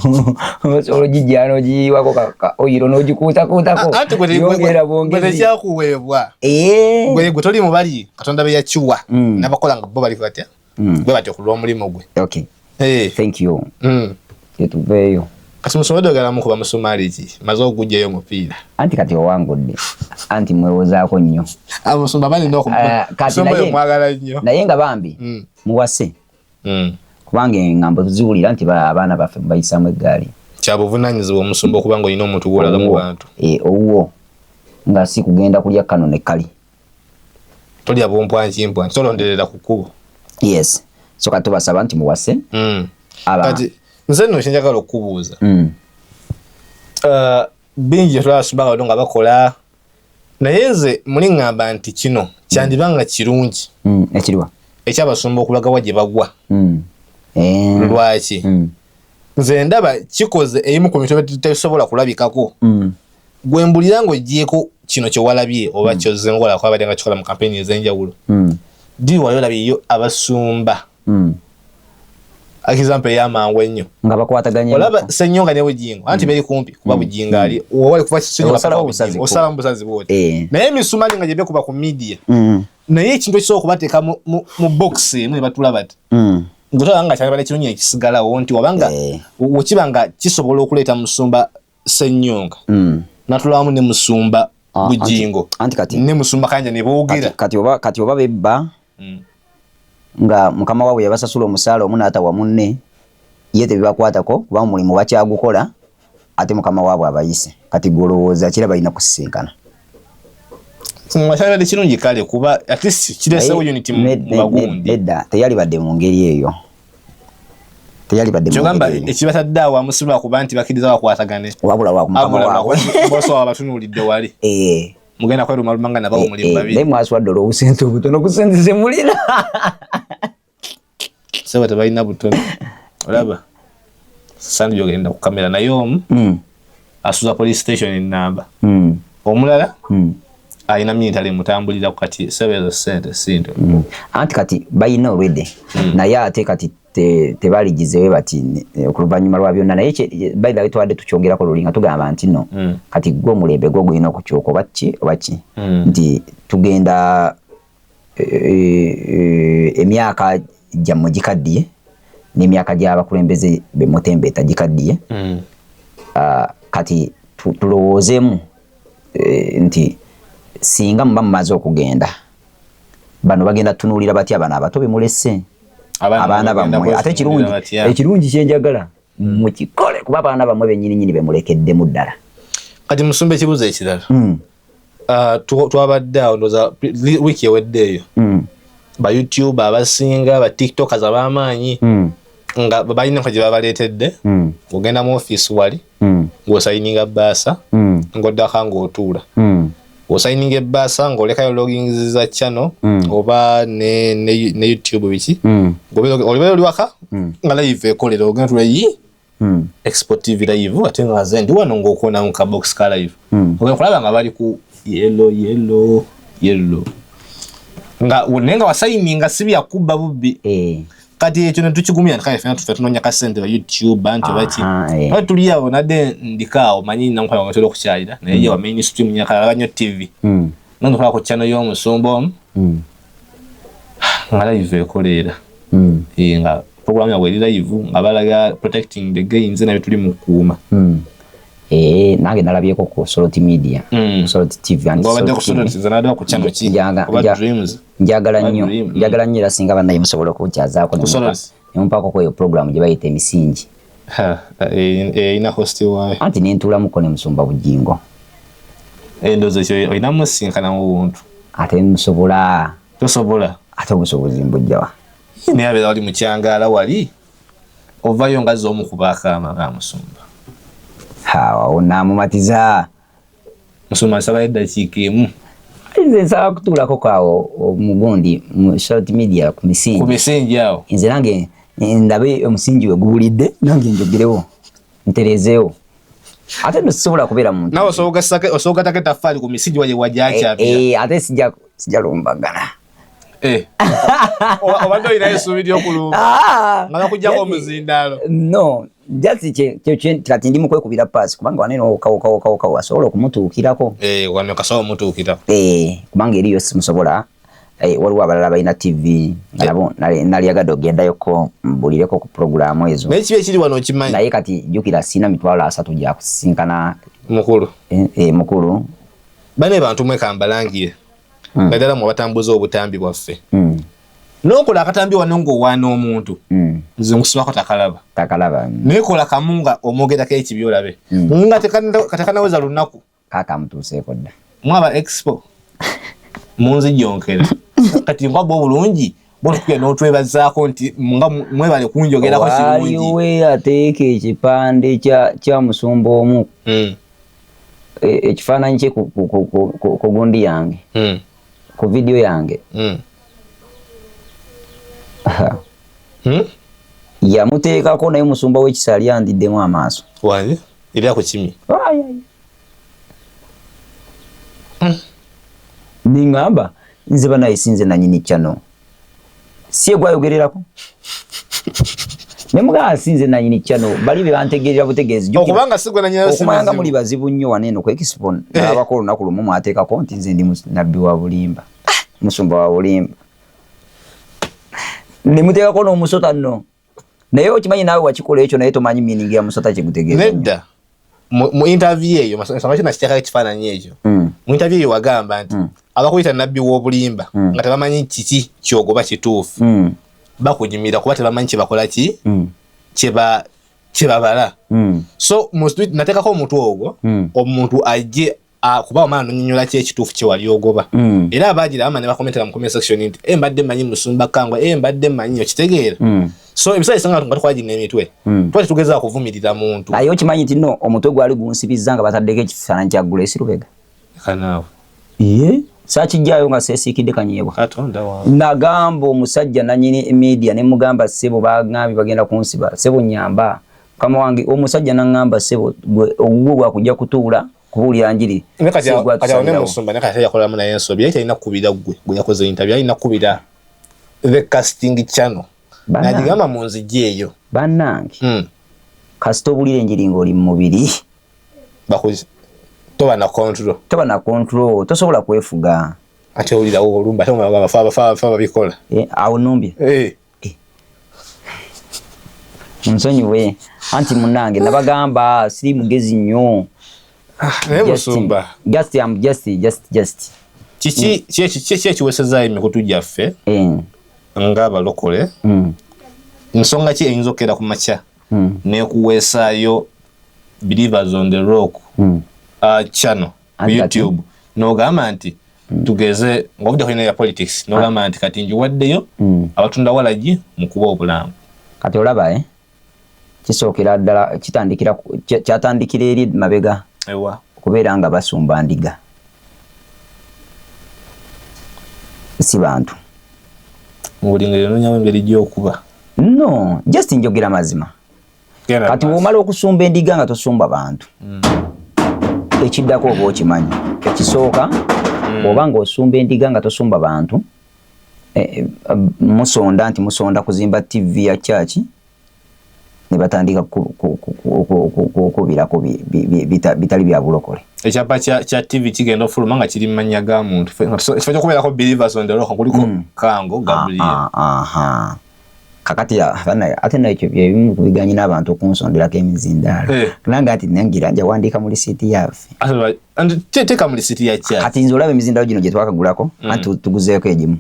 osobola ogijja n'ogiyiwako oyiro n'ogikuutakuutako yongera bwongezi kyakuweebwa gwe toli mubali Katonda be yakiwa nabakola nga bo bali batya bwe batya ku lw'omulimu gwe. Okay. Thank you. Yetuveeyo kati musomedde ogala mukuba musumaali ki maze okugjayo omupiira anti kati owangudde anti mwewozaako nnyo musumba balina okumwagala nnyo naye nga bambi muwase kubanga engambo tuziwulira nti abaana baffe bayisaamu eggaali kyabuvunaanyizibwa omusumba okuba nga olina omuntu gwolaga mu bantu owuwo nga si kugenda kulya kano ne kali tolya bumpwankimpwanki tolonderera ku kkubo. Yes, so kati tubasaba nti muwase kati nze nno kyenjagala okukubuuza bingi twabasumba nga bakola naye nze muli ŋŋamba nti kino kyandibanga kirungi ekiriwa ekyabasumba okulagawa gye bagwa lwaki nze ndaba kikoze eyimu ku mitwe tesobola kulabikako gwe mbulira ng'oggyeko kino kye walabye oba kyoze ngola kwabadde nga kikola mu kampeyini ez'enjawulo ddi wali olabyeyo abasumba example y'amangu ennyo nga bakwataganye olaba Ssenyonga ne Bujingo anti beri kumpi kuba Bujingo ali wali kuva Ssenyonga osala obusazi bwote naye emisumali nga gye bekuba ku media naye ekintu ekisobola okubateeka mu box emu ne batula bati ngotaba nga kyabadde kirungi ekisigalawo nti wabanga wekiba nga kisobola okuleeta musumba Ssenyonga natulamu ne musumba bujingo ne musumba kanja ne boogera kati oba bebba nga mukama wawe yabasasula omusaala omunata wa munne yete bibakwatako kuba mulimu bakyagukola ate mukama waabwe abayise kati golowooza kira balina kusinkana mwashara kirungi kale kuba at least kiresewo unity mu bagundi edda teyali badde mu ngeri eyo kyogamba ekibatadde awo amusulwa kuba nti bakiriza bakwatagane wabula wa mukama waabwe boso abatunulidde wali mugenda kweruma lumanga nabo omulimu babiri ne mwaswadde olw'obusente obutono kusenzize mulina sebe tebalina butono olaba sandi yogenda ku kamera naye omu asuza police station enamba omulala ayina military mutambulira ku kati sebezo sente sinto anti kati bayina already naye ate kati tebaligizewe bati okuluvanyuma lwa byonna naye by the way twadde tukyogerako lulinga tugamba nti no kati gwe omulembe gwo gulina okukyuka obaki nti tugenda emyaka gyammwe gikaddiye n'emyaka gy'abakulembeze bemutembeeta gikaddiye kati tulowoozeemu nti singa muba mumaze okugenda bano bagenda tunuulira batya abana abato bemulese abaana bammwe ate ekirungi kyenjagala mukikole kuba abaana bammwe bennyininyini bemulekeddemu ddala kati musumba ekibuuzo ekirala twabadde awo ndoza wiiki eweddeeyo ba YouTube abasinga ba TikTokers ab'amaanyi nga balina ko gye babaleetedde ogenda mu office wali ng'osayininga bbaasa ng'oddako ng'otuula osayininga ebbaasa ng'olekayo logins za channel oba ne YouTube biki ng'obeera oli waka nga live ekolera ogenda tula Export TV live ate nga ze ndi wano ng'okona mu kabox ka live ogenda kulaba nga bali ku yellow nga unenga wasayininga sibi yakubba bubbi kati ekyo ne tukigumya kale fena tufe tunonya ka sente ba YouTube bantu baki aho tuli yabo nade ndikao manyi nankwa ngatolo kukyalira naye ye wa mainstream nyakala banyo TV nando kwa ko channel yo musumbo ngala live ekolera nga program ya weli live ngabalaga protecting the gains na bituli mukuma nange nalabyeko ku Solot Media Solot TV and Solot zanado ku channel ki oba dreams njagala nnyo era singa banaye musobola okukyazaako nemumpaako kweyo program gye bayita emisingi ina hosti wawe anti nentuulamuko ne musumba bujingo endozo kyo oyina musinkana mu buntu ate musobola tosobola ate obusobozi mbujjawa naye abeera wali mukyangala wali ovayo nga z'omu kubaakaama nga musumba onamumatiza musumba nsaba eddakiika emu nze nsaba kutuulako kaawo omugundi mu Solot Media ku misingi awo nze nange ndabe omusingi we gubulidde nange njogerewo nterezeewo ate nsobola kubeera muntu nawe osobola take tafali ku misingi waje wajakyapya ate sijja lumbagana obadde olina essuubi ly'okulumba nga bakuggyako omuzindaalo no just kati ndi mukwekubira paasi kubanga wanene okawokawokawokawo asobola okumutuukirako wano kasobola omutuukirako kubanga eriyo simusobola waliwo abalala balina TV nabo nalyagadde ogendayoko mbulireko ku programu ezo naye kibi ekiri wano okimanyi naye kati jjukira sina 3 gya kusinkana mukulu bane bantu mwekambalangire naddala mu batambuza obutambi bwaffe n'okola akatambi wano ng'owaana omuntu nze nkusibako takalaba nekola kamu nga omwogerako ekibi olabe nga tekanaweza lunaku kakamutuuseeko dda mwaba expo munzijonkera kati ngwabba obulungi botukugenda n'otwebazaako nti nga mwebale kunjogerako kirungi waliwe ateeka ekipande kya musumba omu ekifaananyi kye ku gundi yange ku video yange yamuteekako naye musumba w'ekisaali yandiddemu amaaso wanje ebyako kimi niŋŋamba nze banaye sinze nanyini kyano si egwayogererako nemugamba sinze nanyini kyano bali be bantegeerera butegeezi okubanga sigwe okumanga muli bazibu nnyo waneeno ku expo nalabako olunaku lumu mwateekako nti nze ndi nabbi wa bulimba musumba wa bulimba nemuteekako n'omusota nno naye okimanyi naawe wakikola ekyo naye tomanyi miiningi ya musota kyegutegeeza nedda mu interview eyo masanga kina kitaka kifaananyi ekyo mu interview eyo wagamba nti abakuyita nabbi w'obulimba nga tebamanyi kiki kyogoba kituufu bakujimira kuba tebamanyi kyebakola ki kyebabala so nateekako omutwe ogwo omuntu ajje kuba omala nonyonyola ki ekituufu kyewali ogoba era abagira ama ne bakomentera mu comment section nti mbadde mmanyi Musumba Kangwa mbadde mmanyi okitegeera so ebisayi sanga nga twagina emitwe twali tugeza kuvumirira muntu naye okimanyi nti no omutwe gwali gunsibizza nga bataddeko ekifaananyi kya Grace Lubega kanaawe saakijjaayo nga seesiikidde kanyeebwa nagamba omusajja nanyini media ne mugamba ssebo bagambye bagenda kunsiba ssebo nyamba kama wange omusajja nangamba ssebo ogwo bwakujja kutuula kubuulira njiri kati ne Musumba ne kati yakolamu naye ensobi yali talina kkubira gwe yakoze interview alina kkubira the casting channel nagigamba mu nzijja eyo bannange kasita obulire enjiri ng'oli mu mubiri toba na control tosobola kwefuga ate olirawo olumba ate omulaba bafa babikola awo numbye nsonyiwe anti munnange nabagamba siri mugezi nnyo naye Musumba just kiki ekiwesezaayo emikutu gyaffe ng'abalokole nsonga ki eyinza okkeera ku makya n'ekuweesaayo Believers on the Rock channel ku YouTube n'ogamba nti tugeze ng'obudde kulina ya politics n'ogamba nti kati njiwaddeyo abatunda walagi mu kuba obulamu kati olaba kisookera ddala kyatandikira eri mabega okubeera nga basumba ndiga si bantu mu buli ngeri noonyawo engeri gy'okuba no just njogera mazima kati bw'omala okusumba endiga nga tosumba bantu ekiddako oba okimanyi ekisooka bw'oba ng'osumba endiga nga tosumba bantu musonda kuzimba TV ya church ne batandika kukubirako bitali bya bulokole ekyapa kya TV kigenda ofuluma nga kiri mu mannya ga muntu ekifo ky'okubeerako Believers on the Rock kuliko Kango Gabriel kakati ate nakyo byebimu kubiganye n'abantu okunsonderako emizindaalo nange ati nangira nja wandiika mu lisiiti yaffe teeka mu lisiiti ya kyaki kati nze olaba emizindaalo gino gye twakagulako anti tuguzeeko egimu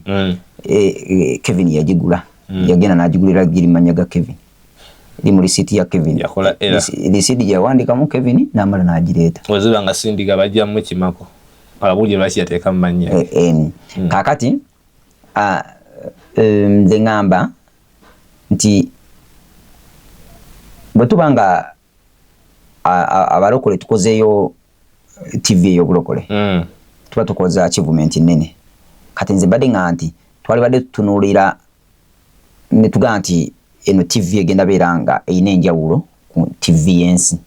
Kevin yagigula yagenda n'agigulira giri mannya ga Kevin eri mu lisiiti ya Kevin lisiiti gye yawandiikamu Kevin n'amala n'agireeta oziba nga sindiga bajjamu ekimako ababulire lwaki yateeka mu mannya kakati nze ngamba nti bwe tuba nga abalokole tukozeeyo TV ey'obulokole tuba tukoze achievement nnene kati nze badde nga nti twali badde tutunuulira ne tugamba nti eno TV egenda beera nga eyina enjawulo ku TV y'ensi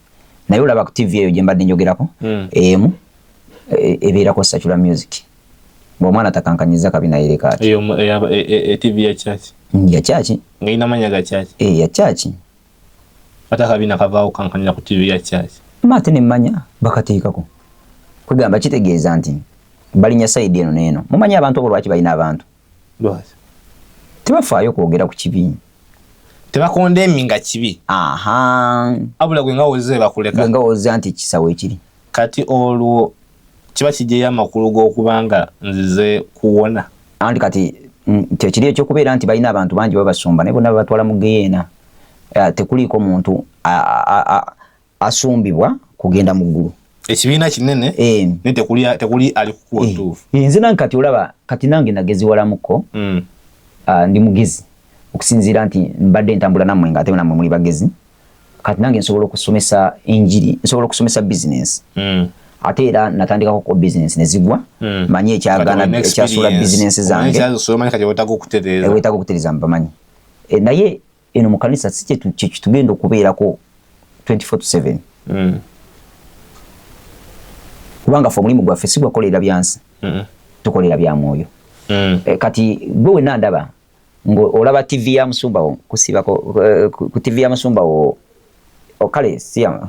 naye olaba ku TV eyo gye mbadde njogerako emu ebeerako Secular Music bw'omwana takankanyiza kabi naye leka ati TV ya kyaki ya church ngina manya ga church ya church ata kabina kavao kankanya ku TV ya church mate ne manya bakateekako kugamba kitegeeza nti balinya side eno neno mumanya abantu obolwaki balina abantu lwaki tebafaayo kwogera ku kibi tebakondeminga kibi abula gwe nga wozze bakuleka nga wozze anti kisawe ekiri kati olwo kiba kijeya amakulu g'okubanga nzize kuwona anti kati tekiri ekyokubeera nti balina abantu bangi babasumba naye bonna babatwala mu geyeena tekuliiko muntu asumbibwa kugenda mu ggulu ekibiina kinene naye tekuli ali kukuwa otuufu nze nange kati olaba kati nange nageziwalamuko ndi mugezi okusinziira nti mbadde ntambula nammwe nga ate nammwe muli bagezi kati nange nsobola okusomesa enjiri nsobola okusomesa bizinensi ate era natandikako ko business nezigwa manye ekyagana ekyasula business zange wetaaga okutereeza mbamanyi naye eno mu kanisa si tugenda okubeerako 24/7 kubanga fe omulimu gwaffe si gwakolera byansi tukolera bya mwoyo kati gwe wenna ndaba ng'olaba TV ya Musumbawo kusibako ku TV ya Musumbawo okale siya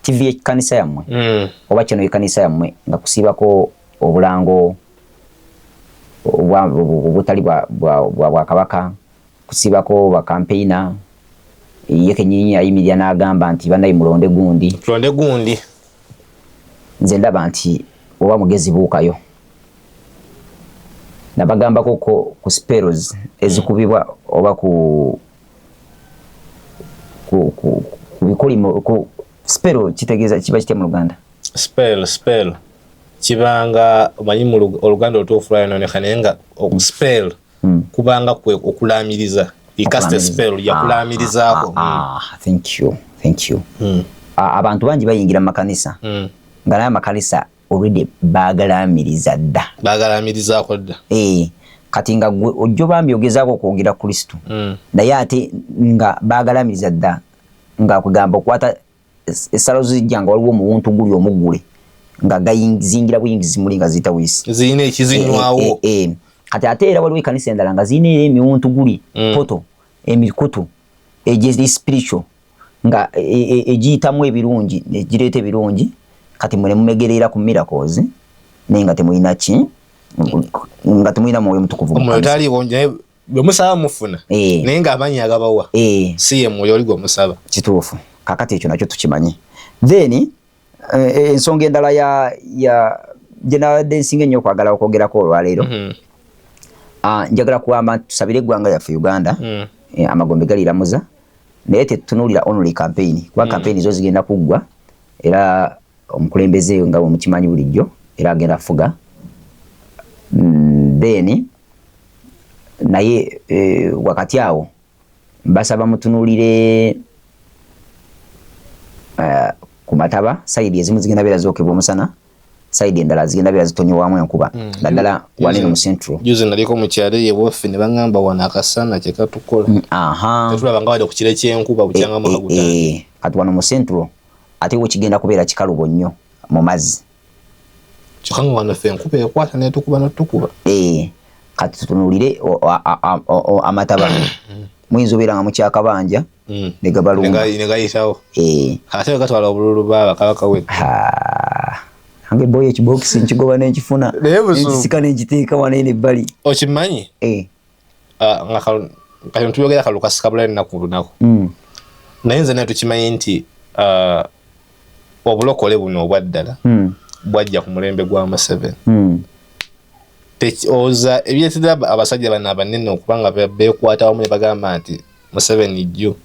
TV y'ekkanisa yammwe oba kino y'ekkanisa yammwe nga kusiibako obulango obutali bwa Kabaka kusiibako bakampeyina ye Kenyinyi ayimirira n'agamba nti banayi mulonde gundi nze ndaba nti oba mugezi buukayo nabagamba ku spells ezikubibwa oba ku bikoli ku spell kitegeeza kiba kitya mu Luganda spell kibanga omanyi mu Oluganda otuufu lwayo nonekane nga spell kubanga kwe okulamiriza ikaste spell ya kulamirizaako. Thank you. Abantu bangi bayingira mu makanisa nga naye amakanisa already bagalamiriza dda kati nga ojjo bambi ogezaako okwogera Kristo naye ate nga bagalamiriza dda nga kugamba okwata essalo zijja nga waliwo omuntu guli omugule nga gazingira buyingizi muli nga ziyita wisi ziyina ekizinywawo kati ate era waliwo ekkanisa endala nga ziyina emiwuntu guli poto emikutu egiri spiritual nga egiyitamu ebirungi egireeta ebirungi kati mwene mumegerera ku miracles naye nga temulina ki nga temulina mwoyo mutukuvu omwoyo taliwo bwe musaba mufuna naye nga amanyi agabawa si ye mwoyo oli gwe musaba kituufu kakati ekyo nakyo tukimanyi then ensonga endala ya general dancing ennyo okwagala okwogerako olwaleero njagala kuwamba tusabire eggwanga yaffe Uganda amagombe galiramuza naye tetutunuulira only campaign kuba campaign zo zigenda kuggwa era omukulembeze nga mukimanyi bulijjo era agenda fuga then naye wakati awo basaba mutunuulire ku mataba side ezimu zigenda beera zookebwa omusana side endala zigenda beera zitonyowamu enkuba naddala wanene mu central juzi naliko mu kyalo ye boffe ne baŋŋamba wano akasana kye katukola tetulaba nga wadde ku kire ky'enkuba bukyangamu akagutanda kati wano mu central ate wo kigenda kubeera kikalubo nnyo mu mazzi kyokka nga wano ffe enkuba ekwata netukuba notukuba kati tutunuulire amataba muyinza obeera nga mukyakabanja ne gabalunga ne gayitawo ate gatwala obululu baba kabaka we nange boy ekibokisi nkigoba nenkifuna ekisika nenkiteeka wanene ebbali okimanyi nga kati ntuyogera kalukasi kabula ennaku lunaku naye nze naye tukimanyi nti obulokole buno obwaddala bwajja ku mulembe gwa Museveni oza ebyetera abasajja bano abanene okuba nga beekwata wamu ne bagamba nti Museveni jjo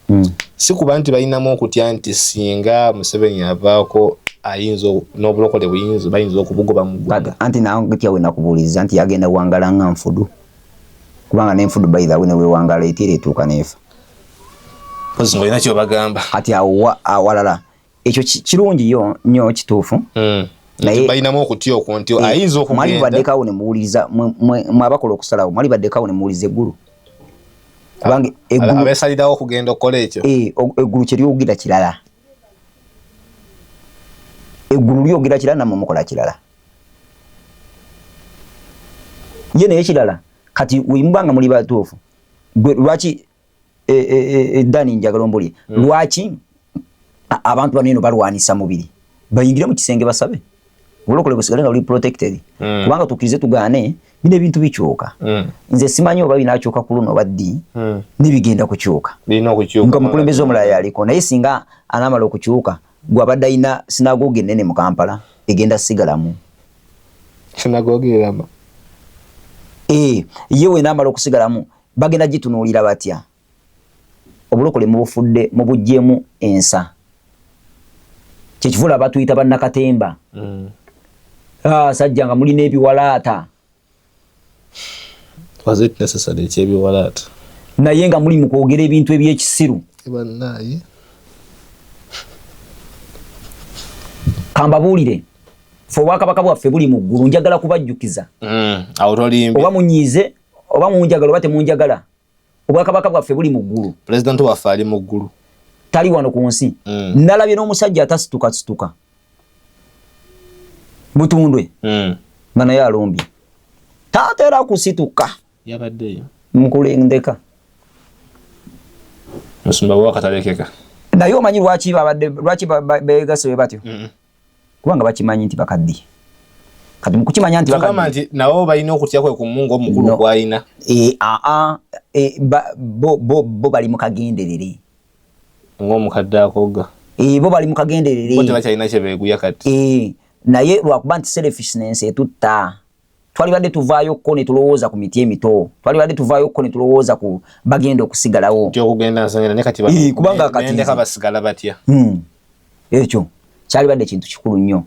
si kuba nti balinamu okutya nti singa Museveni avaako ayinza n'obulokole bayinza okubugoba mu ggwanga anti nawe gitya we nakubuuliza nti yagenda wangala nga nfudu kubanga n'enfudu by the way ne weewangala etira etuuka neefa pozi ng'olina kyobagamba kati awalala ekyo kirungi nnyo kituufu naye balinamu okutya okwo nti ayinza okugenda mwali baddekawo ne muwuliriza mwabakola okusalawo mwali baddekawo ne muwuliriza eggulu kubanga abeesalirawo okugenda okukola ekyo eggulu kye lyogera kirala eggulu lyogera kirala nammwe mukola kirala ye naye kirala kati wemubanga muli batuufu lwaki Dani njagala ombulye lwaki abantu baneno balwanisa mubiri bayingire mu kisenge basabe obulokole busigale nga buli protected kubanga tukirize tugaane bino ebintu bikyuka nze simanyi oba binaakyuka ku luno baddi nibigenda kukyuka nga mukulembeze omulala yaliko naye singa anaamala okukyuka gwe abadde alina sinagoge ennene mu Kampala egenda sigalamu sinagogerama ye we naamala okusigalamu bagenda gitunuulira batya obulokole mubufudde mubuggyemu ensa kyekivula batuyita bannakatemba sajja nga mulina ebiwalaata naye nga muli mu kwogera ebintu ebyekisiru kambabuulire fe obwakabaka bwaffe buli mu ggulu njagala kubajjukiza oba munyiize oba munjagala oba temunjagala obwakabaka bwaffe buli mu ggulu pulezidenti waffe ali mu ggulu tali wano ku nsi nalabye n'omusajja atasituka Butundwe nga naye alombye tatera kusituka yabaddeyo mukulendeka musumba wakatalekeka naye omanyi lwaki begase batyo kubanga bakimanyi nti bakaddi kati mukukimanya nti bakaddi nabo balina okutya kwe ku mungu omukulu gwalina bo bali mu kagenderere ng'omukadde akoga bo bali mukagenderere bote bachayina chebeguya kati naye lwakuba nti selfishness etutta twalibadde tuvaayo ko ne tulowooza ku miti emito twalibadde tuvaayo ko ne tulowooza ku bagenda okusigalawo kyo kugenda nsangena ne kati kubanga kati ndeka basigala batya ekyo kyalibadde kintu kikulu nnyo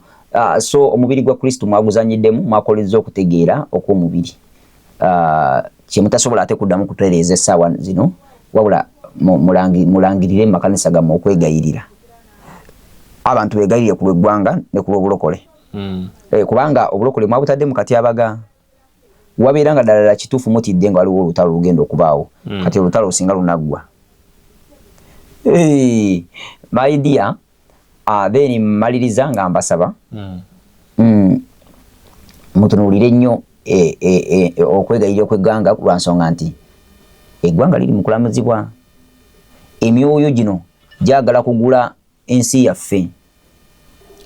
so omubiri gwa Kristo mwaguzanyiddemu mwakoleza okutegeera okw'omubiri kyemutasobola ate kuddamu kutereeza essaawa zino wabula mulangirire mu makanisa gammwe okwegayirira abantu begayirire ku lw'eggwanga ne ku lw'obulokole kubanga obulokole mwabutadde mu katyabaga wabeera nga ddala kituufu mutidde nga waliwo olutalo lugenda okubaawo kati olutalo osinga lunaggwa my dear then mmaliriza nga mbasaba mutunuulire nnyo okwegayirira okw'eggwanga lwa nsonga nti eggwanga liri mu kulamuzibwa emyoyo gino gyagala kugula ensi yaffe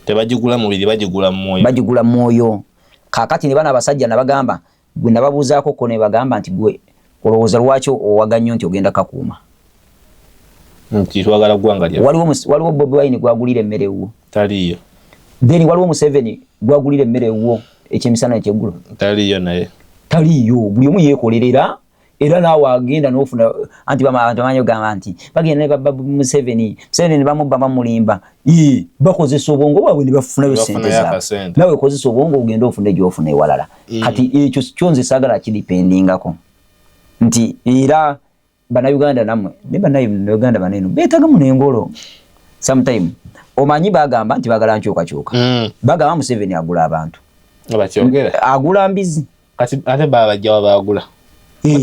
tebagigula mubiri bagigula mwoyo kakati ne bana abasajja nabagamba gwe nababuuzaako ko ne bagamba nti gwe olowooza lwaki owaga nnyo nti ogenda kakuuma nti twagala ggwanga lyaffe waliwo Bobi Wine gwagulira emmere ewuwo taliyo then waliwo Museveni gwagulira emmere ewuwo ekyemisana ekyeggulo taliyo naye taliyo buli omu yeekolerera era naawe agenda n'ofuna anti bamanyi ogamba nti bagenda ne baba Museveni ne bamubba bamulimba bakozesa obwongo bwabwe ne bafunayo ssente zaabwe naawe kozesa obwongo ogenda ofune gy'ofuna ewalala kati ekyo kyo nze saagala kidipendingako nti era bannayuganda nammwe ne bannayuganda baneno beetaga munengolo sometime omanyi bagamba nti bagala nkyukakyuka bagamba Museveni agula abantu agula mbizi kati ate babajjawa bagula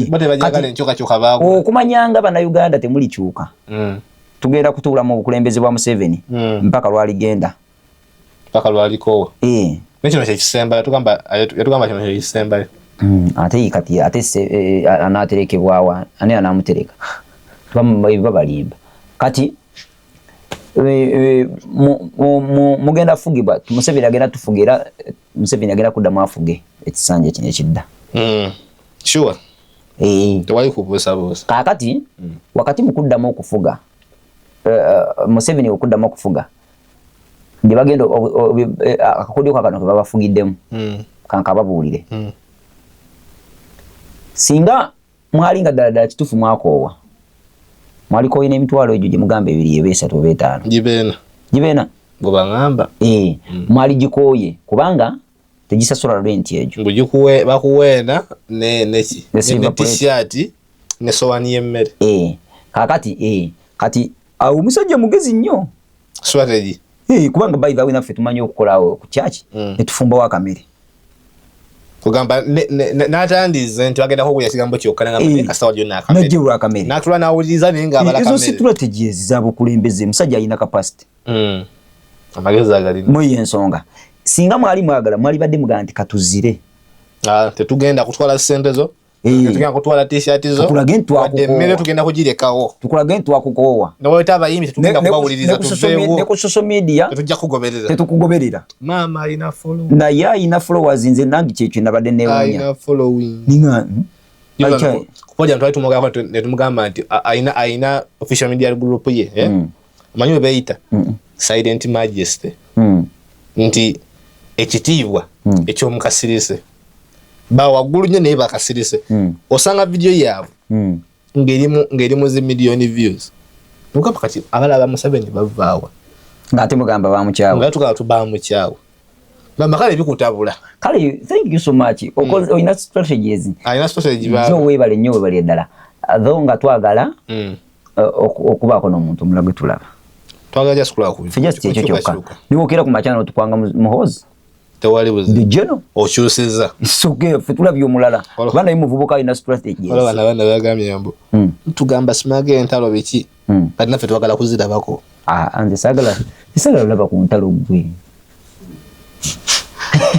bote bajagala enkyukakyuka bagula okumanyanga bannayuganda temulikyuka tugenda kutuula mu bukulembeze bwa Museveni mpaka lwaligenda mpaka lwalikowa nekino kyekisembayo yatugamba kino kyekisembayo ate kati ate anaaterekebwawa ani anaamutereka babalimba kati mugenda fugibwa Museveni agenda tufugira Museveni agenda kuddamu afuge ekisanja kino ekidda sure tewali kubuusabuusa kakati wakati mukuddamu okufuga Museveni okuddamu okufuga ndi bagenda akakodyo kakano kebabafugiddemu kankababuulire singa mwali nga ddala kituufu mwakoowa mwaliko ina emitwalo egyo gye mugamba 2 3 5 gibeena bwebaŋŋamba mwali gikooye kubanga tegisasula rent egyo bakuweena ne t-shirt ne sowani y'emmere kakati kati awo omusajja mugezi nnyo strategy kubanga by the way naffe tumanyi okukolawo ku church ne tufumbawo akamere kugamba n'atandize nti bagenda kukulya kigambo kyokka nakasawa gyonna akamere najjewula akamere n'atula n'awuliriza naye ng'abala ezo strategies z'abukulembeze musajja alina capacity amagezi agalina muyo ensonga singa mwali mwagala mwali badde mugamba nti katuzire tetugenda kutwala ssente zo tugenda kutwala t-shirt zo emmere tugenda kugirekawo tukulage nti twakukoowa neweta abayimbi tetugenda kubawuliriza tuveewo ne ku social media tetujja kugoberera tetukugoberera maama alina follow naye alina followers nze nange kyekyo nabadde neewuunya alina following ninga kupoja ntwali tumugamba ne tumugamba nti alina official media group ye omanyi we beeyita Silent Majesty nti ekitiibwa ekyomukasirise bawaggulu nnyo naye bakasirise osanga video yaabwe ng'erimu zi million views mugamba kati abalaba Museveni bavaawa ng'ate mugamba bamukyawa nga tukaba tubamukyawa bamba kale bikutabula kale thank you so much oyina strategies alina strategy zo weebale nnyo weebale eddala tho nga twagala okubaako n'omuntu omulala gwe tulaba twagala just kulaba ku just ekyo kyokka niwo okera ku machano tukwanga muhozi tewali buzi dijeno okyusiza isoge fetulabye omulala bana muvubuka ina strategy bana bagambye yambo tugamba simage entalo biki kati naffe twagala kuzirabako anze sagala laba ku ntalo gwe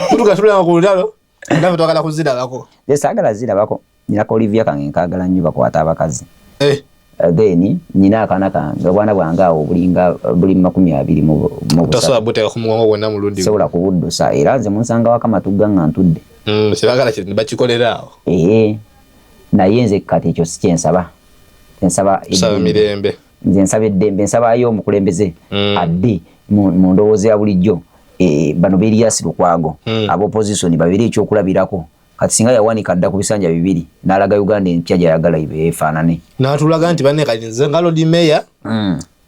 tugatulanga ku ntalo naffe twagala kuzirabako sagala zirabako nina ko Olivia kange nkagala nnyo bakwata abakazi then nina akaana kange obwana bwange awo buli 20 mu tasobola buteeka ku mugongo gwonna mulundi sobola kubuddusa era nze munsanga wakamatugga nga ntudde kyebagala kye bakikolera awo naye nze kati ekyo si kyensaba ensaba mirembe nze nsaba eddembe nsabayo omukulembeze adde mu ndowooza ya bulijjo bano Erias Lukwago abo opposition babiri ekyokulabirako kati singa yawanika dda ku bisanja bibiri n'alaga Uganda empya gyayagala efaanane n'atulaga nti banne kati nze nga Lord Mayor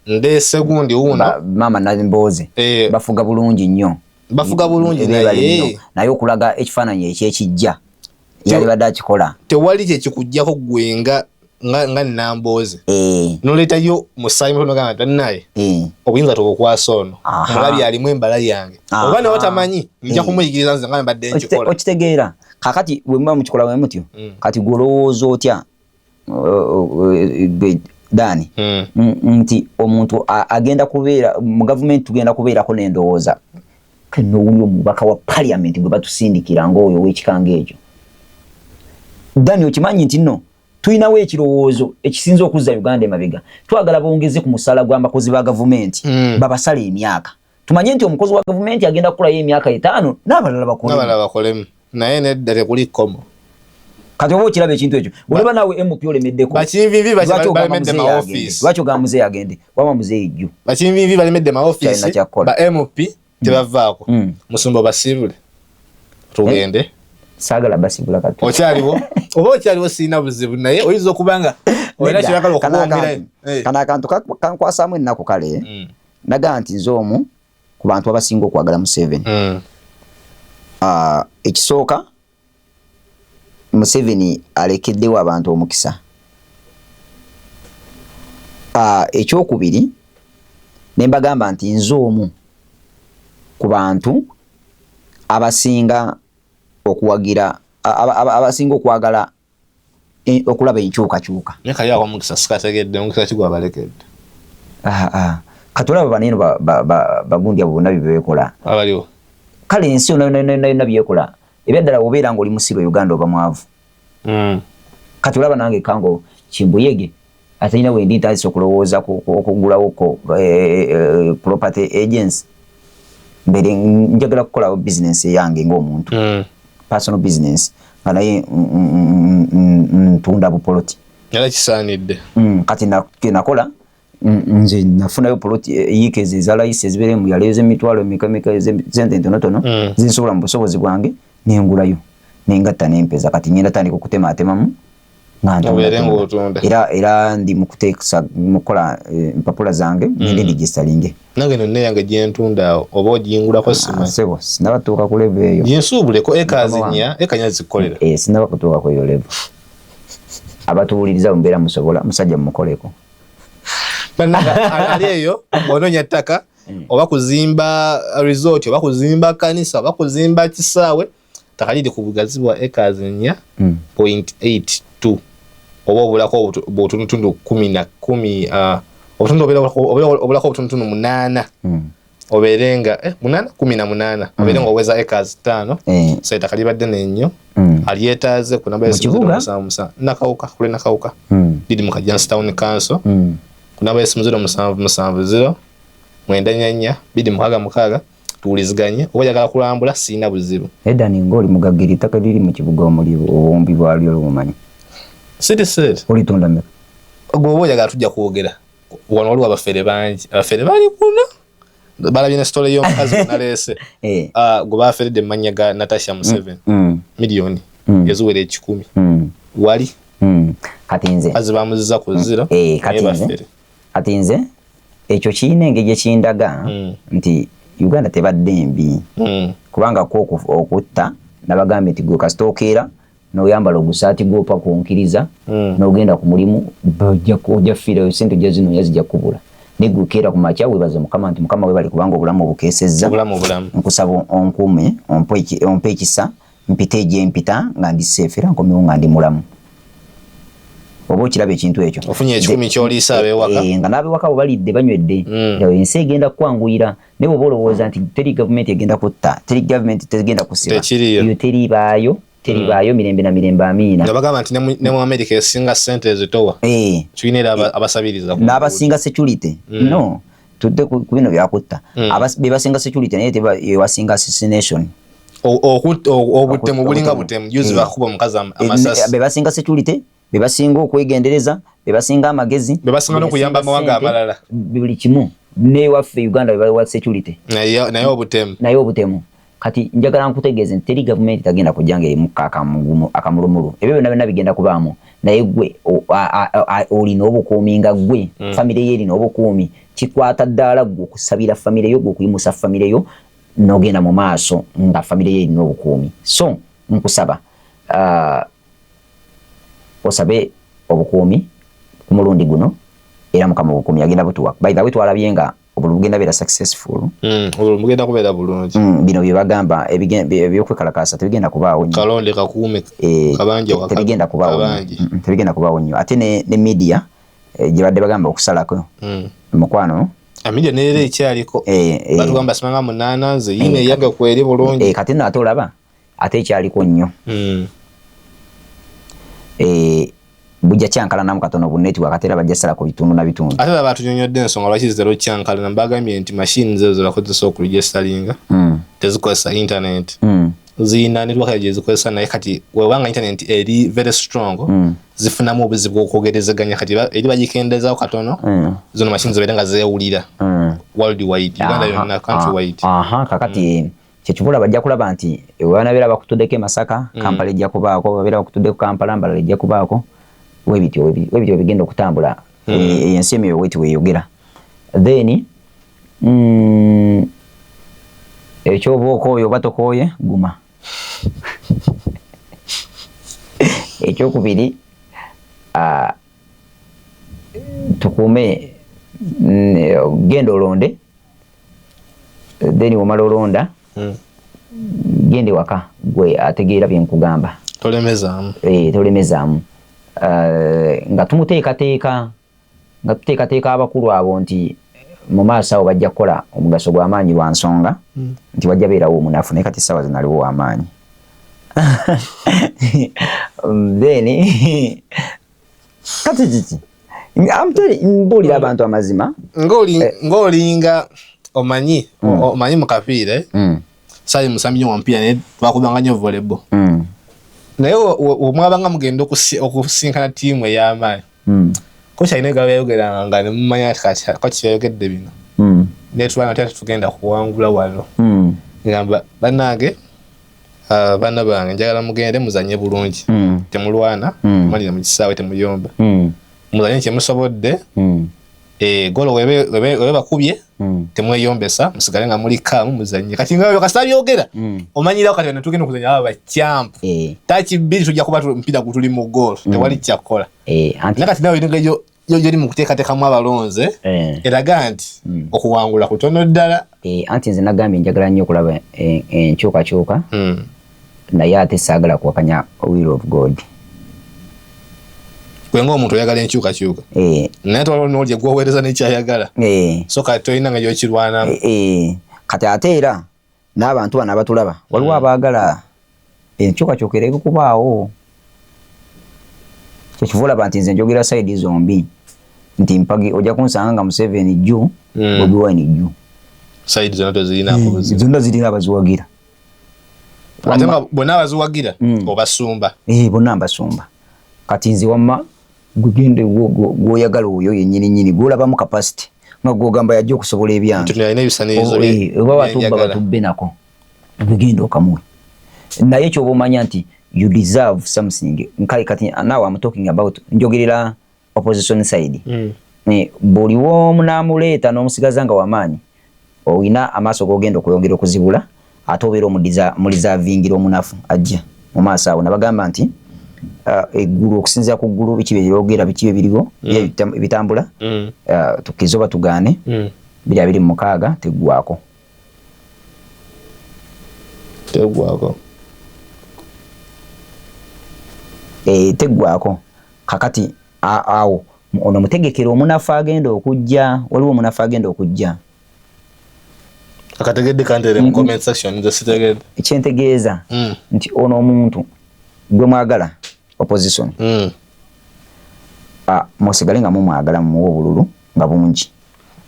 ndeese gundi uno mama Namboze bafuga bulungi nnyo naye okulaga ekifaananyi ekyekijja yali badde akikola tewali kyekikujjako gwe nga Namboze noleetayo musaayi mutono gamba tannaye obuyinza tobukwasa ono omulabi alimu embala yange oba nawe tamanyi nja kumuyigiriza nze nga mbadde nkikola okitegeera kakati bwe muba mukikola bwe mutyo kati gwolowooza otya Dani nti omuntu agenda kubeera mu government tugenda kubeerako n'endowooza kenowulira omubaka wa parliament gwe batusindikira ng'oyo w'ekikanga ekyo Dani okimanyi nti nno tuyinawo ekirowoozo ekisinza okuzza Uganda emabega twagala bongeze ku musaala gw'abakozi ba gavumenti babasala emyaka tumanye nti omukozi wa gavumenti agenda kukolayo emyaka 5 n'abalala bakolemu naye nedda tekuli komo kati oba okiraba ekintu ekyo olaba naawe MP olemeddeko bakinvivi balemedde ma office lwaki ogamba muzeeyi agende waba muzeeyi ejju bakinvivi balemedde ma office ba MP tebavaako musumba basibule tugende saagala basibula kati okyaliwo oba okyaliwo sirina buzibu naye oyinza okubanga olina kyeyagala okubongera kana akantu kankwasaamu ennaku kale nagaa nti nze omu ku bantu abasinga okwagala Museveni ekisooka Museveni alekeddewo abantu omukisa ekyokubiri ne mbagamba nti nze omu ku bantu abasinga okuwagira abasinga okwagala okulaba enkyukakyuka neka yawo omukisa sikategedde omukisa kigwa balekedde katulaba baneno bagundi abo bonna byebekola abaliwo kale ensi yonna byekola ebyaddala obeera ng'oli musiro Uganda oba mwavu katulaba nange kango Kimbuyege atalina wendi ntandise okulowooza okugulawo property agency mbere njagala kukola business yange ng'omuntu personal business nga naye ntunda bupoloti era kisaanidde kati nakola nze nafunayo poloti yikeze za layisi ezibere mu yaleeze emitwalo emika sente ntonotono zinsobola mu busobozi bwange nengulayo nengatta nempeza kati ngenda tandika okutematemamu era ndi mukuteekesa mukola empapula zange ngende ndigistalinge nange nonne yange gyentunda oba ogiyingulako sebo sinabatuuka ku level eyo ginsuubuleko ekazinya ekanya zikolera sinaba kutuuka ku eyo level abatuwuliriza mbeera musobola musajja mumukoleko ali eyo onoonya ttaka oba kuzimba resort oba kuzimba kanisa oba kuzimba kisaawe ttaka liri ku bugazi bwa acres 4.82 oba obulako obutundutundu 10 obulako obutundutundu 8 obeere nga 18 obeere nga oweza acres 5 so ettaka libadde nennyo alyetaaze ku namba nakawuka kule nakawuka liri mu Kajansi Town Council kunaba esimu 0770 944 266 tuwuliziganye oba oyagala kulambula sirina buzibu edda ng'oli mugaggira ettaka liri mu kibuga omuli obumbi bwalyo olubumanyi siri olitunda mmeka gwe oba oyagala tujja kwogera wano waliwo abafere bangi abafere bali kuna balabye ne story y'omukazi naleese gwe baferedde mu mannya ga Natasha Museveni miliyoni eziwera 10 wali kati nze kazi bamuziza ku zero kati nze ekyo kiina engeri gye kindaga nti Uganda tebadde mbi kubanga okutta nabagambye nti gwe kasitookeera n'oyambala ogusaati gwopa kunkiriza n'ogenda ku mulimu ojja fiirayo sente ojja zino yazijja kubula neggukeera ku makya weebaze Mukama nti Mukama weebali kubanga obulamu obukeesezza nkusaba onkuume ompe ekisa mpite egyempita nga ndi safe era nkomewo nga ndi mulamu oba okiraba ekintu ekyo ofunye 10 kyoliisa abewaka nga n'abewaka bo balidde banywedde ensi egenda kukwanguyira naye bw'oba olowooza nti teri gavumenti egenda kutta teri gavumenti tegenda kusiba eyo teribaayo mirembe na mirembe amiina nga bagamba nti ne mu America esinga ssente ezitowa kiina era abasabiriza n'abasinga security no tudde ku bino byakutta be basinga security naye tebasinga assassination obutemu bulinga butemu juzi bakuba omukazi amasasi be basinga security bebasinga okwegendereza bebasinga amagezi bebasinga no kuyamba amawanga amalala buli kimu ne waffe Uganda wa security naye obutemu kati njagala nkutegeeze nti teri government tagenda kujanga eri mukaka mugumu akamulumulu ebyo byonna bigenda kubaamu naye gwe olina obukuumi nga gwe family ye erina obukuumi kikwata ddala gwe okusabira family yo gwe okuyimusa family yo n'ogenda mu maaso nga family ye erina obukuumi so nkusaba osabe obukuumi ku mulundi guno era mukama obukuumi agenda butuwa by the way twalabye nga obululu bugenda beera successful obululu bugenda kubeera bulungi bino bye bagamba ebyokwekalakasa tebigenda kubaawo nnyo kalonde kakuume kabanja wakati tebigenda kubaawo nnyo ate ne media gye badde bagamba okusalako mukwano media neera ekyaliko batugamba simanga munaana nze yine yange kweri bulungi kati nno ate olaba ate ekyaliko nnyo bujja kyankalanamu katono bu network ate era bajja sala ku bitundu na bitundu ate laba tunyonyodde ensonga lwaki zitero kyankalana mbagambye nti machine zezo zirakozesa okuregisteringa tezikozesa internet zina network gye zikozesa naye kati webanga internet eri very strong zifunamu obuzibu okwogerezeganya kati eri bagikendezaawo katono zino machine zibeera nga zeewulira worldwide Uganda yonna countrywide kakati kyekibula bajja kulaba nti wanabeera bakutuddeko Masaka Kampala ejja kubaako babeera bakutuddeko Kampala Mbalala ejja kubaako webityo bigenda okutambula ensi emyo weti weeyogera then ekyoba okooye oba tokooye guma ekyokubiri tukuume genda olonde then womala olonda gende waka gwe ategeera byenkugamba tolemezaamu nga tumuteekateeka abakulu abo nti mu maaso awo bajja kukola omugaso gw'amaanyi lwa nsonga nti wajja beerawo omunafu naye kati essaawa zinaliwo w'amaanyi then kati kiki mbuulira abantu amazima ng'olinga omanyi mu kapiira sali musambi wa mpira naye twakubanga nnyo volleyball naye omwabanga mugenda okusinkana tiimu ey'amaanyi kocha ine gawe yogeranga nga nemumanya kati kocha yogedde bino netwana tatu tugenda kuwangula wano ngamba banage bana bange njagala mugende muzanye bulungi temulwana mali mu kisaawe temuyomba muzanye kyemusobodde golo webe bakubye temweyombesa musigale nga muli kamu muzanye kati ngayo kasabyogera omanyira kati natugenda kuzanya aba champ tachi bili tujja kuba mpira gutuli mu goal tewali kyakola nakati nawe ngeyo yori mu kuteekateeka mu abalonze eraga nti okuwangula kutono ddala anti nze nagambye njagala nnyo okulaba enkyukakyuka naye ate saagala kuwakanya will of God kwenga omuntu oyagala enkyukakyuka naye twalwo n'olye gwoweereza n'ekyayagala so kati tolina nga gyokirwanamu kati ate era n'abantu bano abatulaba waliwo abaagala enkyukakyuka ereke kubaawo kyekiva olaba nti nze njogera saidi zombi nti mpagi ojja kunsanga nga Museveni jju Bobi Wine jju saidi zonna zirina abaziwagira ate nga bonna abaziwagira obasumba bonna mbasumba kati nze wamma gugende gwoyagala oyo yennyini gwolabamu capacity nga gwogamba yajja okusobola ebyange oba batubba batubbe nako gugende okamuwe naye kyoba omanya nti you deserve something nkale kati now I'm talking about njogerera opposition side boliwo munamuleeta n'omusigaza nga wamaanyi oyina amaaso gogenda okuyongera okuzibula ate obeera mulizavingira omunafu ajja mu maaso awo nabagamba nti eggulu okusinzira ku ggulu biki byeyogera biki biriwo bitambula tukize oba tugaane 226 teggwako teggwako kakati awo ono mutegekera omunafu agenda okujja waliwo omunafu agenda okujja akategedde kantere mu comment section nze sitegedde ekyentegeeza nti ono omuntu gwe mwagala opposition musigale nga mumwagala mumuwa obululu nga bungi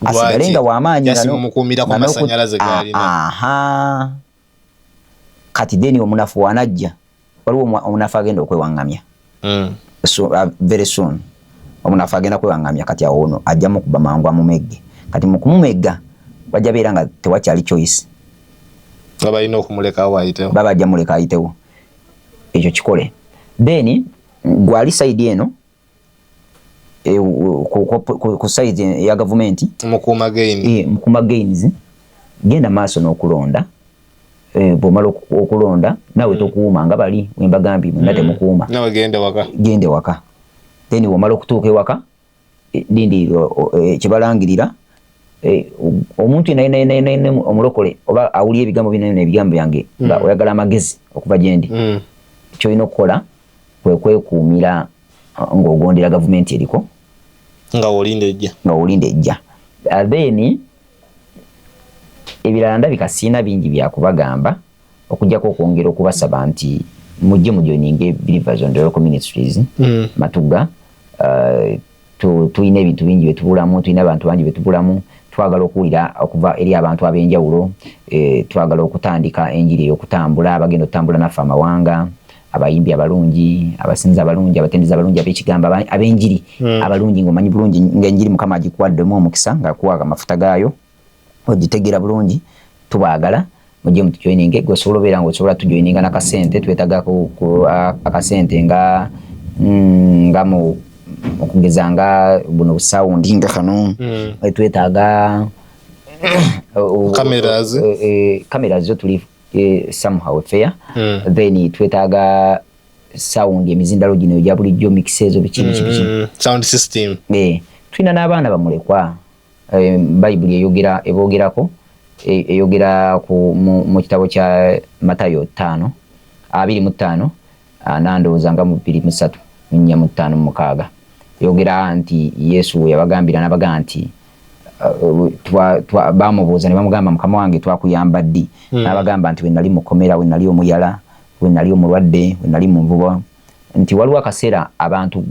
asigale nga wamaanyi kati deni omunafu wanajja waliwo omunafu agenda okwewaŋŋamya very soon omuntu afagenda kwewangamya kati awono ajja mu kuba mangu amumegge kati mu kumumegga bajja beera nga tewakyali choice balina okumuleka awayitewo baba ajja muleka ayitewo ekyo kikole then gwali side eno ku side ya government mukuma gains genda maaso n'okulonda bwomala okulonda nawe tokuuma nga bali wembagambi munate mukuuma nawe gende waka then bwomala okutuuka ewaka dindi kibalangirira omuntu ina omulokole oba awulira ebigambo binene ebigambo byange nga oyagala amagezi okuva gyendi kyolina okukola kwekuumira ng'ogondera gavumenti eriko nga olinda ejja then ebirala ndabika siina bingi byakubagamba okujjako okwongera okubasaba nti mujje mujoininge Believers on the Local Ministries Matuga tuyina ebintu bingi byetubulamu tuyina abantu bangi byetubulamu twagala okuwulira okuva eri abantu ab'enjawulo twagala okutandika enjiri ey'okutambula abagenda okutambula naffe amawanga abayimbi abalungi abasinza abalungi abatendeza abalungi ab'ekigambo ab'enjiri abalungi ng'omanyi bulungi ng'enjiri Mukama agikuwaddemu omukisa ng'akuwa amafuta gaayo ogitegeera bulungi tubaagala mujje mutujoininge gweosobola obeera ng'osobola tujoininga n'akasente twetaaga akasente nga mu okugeza nga buno busawundi nga kano twetaaga cameras zo tuli somehow fair then twetaaga sound emizindalo gino egya bulijjo mix ezo biki sound system tulina n'abaana bamulekwa Bayibuli eboogerako eyogera mu kitabo kya Matayo 5:25 nandowooza nga mu 2:3 yogera nti Yesu we yabagambira n'abaga nti bamubuuza ne bamugamba Mukama wange twakuyamba ddi n'abagamba nti we nali mukomera we nali omuyala we nali omulwadde we nali mu nvuba nti waliwo akaseera abantu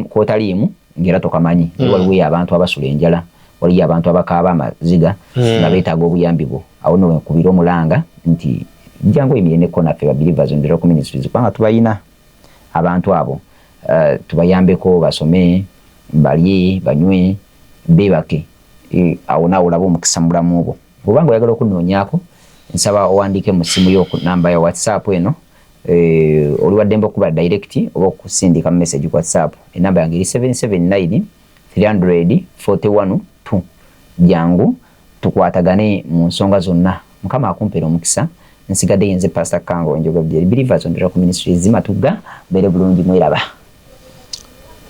kwotaliimu ngera tokamanyi waliwo abantu abasula enjala waliyo abantu abakaaba amaziga nga beetaaga obuyambi bwo awo no nkubira omulanga nti jangu emiremeko naffe ba Believers on the Local Ministries kubanga tubayina abantu abo tubayambeko basome balye banywe bebake awo naawe olaba omukisa mu bulamu bwo bwobanga oyagala okunoonyaako nsaba owandiike mu simu yo namba ya WhatsApp eno oliwaddembe okuba direct oba okusindika mu message ku WhatsApp enamba yange eri 779 300 412 jangu tukwatagane mu nsonga zonna Mukama akumpeera omukisa nsigadde yenze Pastor Kango Njoga Believers on the Local Ministries Matuga bere bulungi mweraba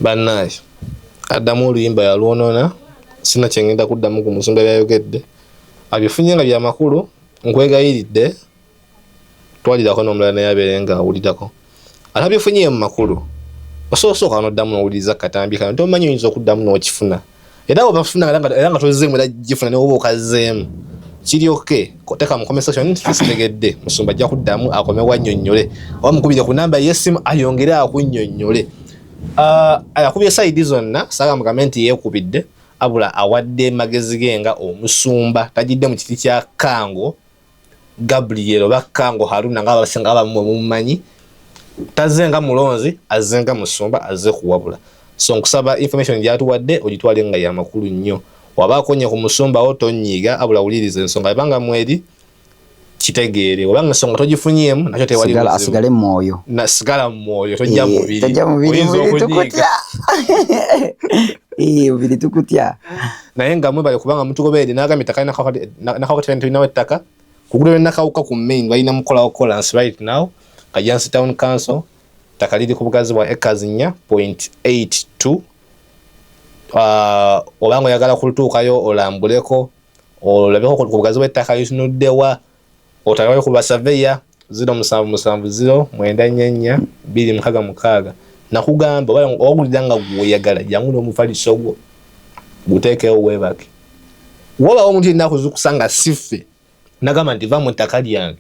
bannaye addamu oluyimba yalwonona sina kyengenda kuddamu ku musumba byayogedde abifunye nga byamakulu nkwegayiridde twalirako n'omulala naye abeere nga awulirirako ate abifunye mu makulu osooka n'oddamu n'owuliriza katambi kano tomanyi oyinza okuddamu n'okifuna era obafuna era nga tozeemu era gifuna newoba okazzeemu kiryoke teeka mu comment section nti tusitegedde musumba ajja kuddamu akomewo annyonnyole oba mukubire ku namba y'essimu ayongere akunnyonnyole akubye sayidi zonna saaga mugambe nti yeekubidde abula awadde magezi ge nga omusumba tajidde mu kiti kya Kango Gabriel oba Kango Haruna nga abasinga abamwe mumanyi tazze nga mulonzi azze nga musumba azze kuwabula so nkusaba information gyatuwadde ogitwale nga ya makulu nnyo wabaako nye ku musumba wo tonyiga abula wuliriza ensonga ebanga mweri kitegeere obanga ensonga togifunyeemu nakyo tewali asigale mwoyo sigala mwoyo tojja mubiri mubiri tukutya naye nga mwebale kubanga mutugoberere n'agambye ettaka nakakotera tulinawo ettaka kugula nakawuka ku main balina mukolawo colance right now Kajansi Town Council ettaka liri ku bugazi bwa acres 4.82 obanga oyagala kulituukayo olambuleko olabeko ku bugazi bw'ettaka litunuddewa otalayo ku basaveya 077094426 nakugamba owulira nga gweyagala jangu n'omufaliso gwo guteekewo weebake woba omuntu yenna akuzukusa nga siffe nagamba nti va mu ttaka lyange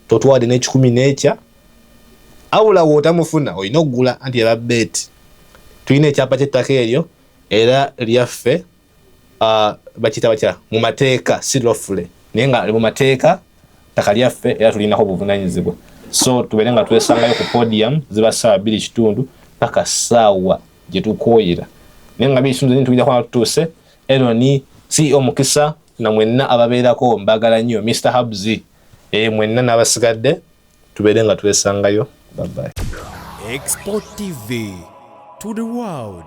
totwade n'ekikumi n'ekya awula wootamufuna olina okugula anti eba beeti tulina ekyapa ky'ettaka eryo era lyaffe bakiyita batya mu mateeka si lawfully naye nga mu mateeka ttaka lyaffe era tulinako obuvunanyizibwa so tubeere nga twesangayo ku podium ziba ssaawa 2:00 paka ssaawa gye tukooyera naye nga bisunze ni tujja kwa tutuuse Eloni CEO Mukisa na mwenna ababeerako mbagala nnyo Mr. Habzi mwenna n'abasigadde tubeere nga twesangayo. Bye bye. Export TV to the world.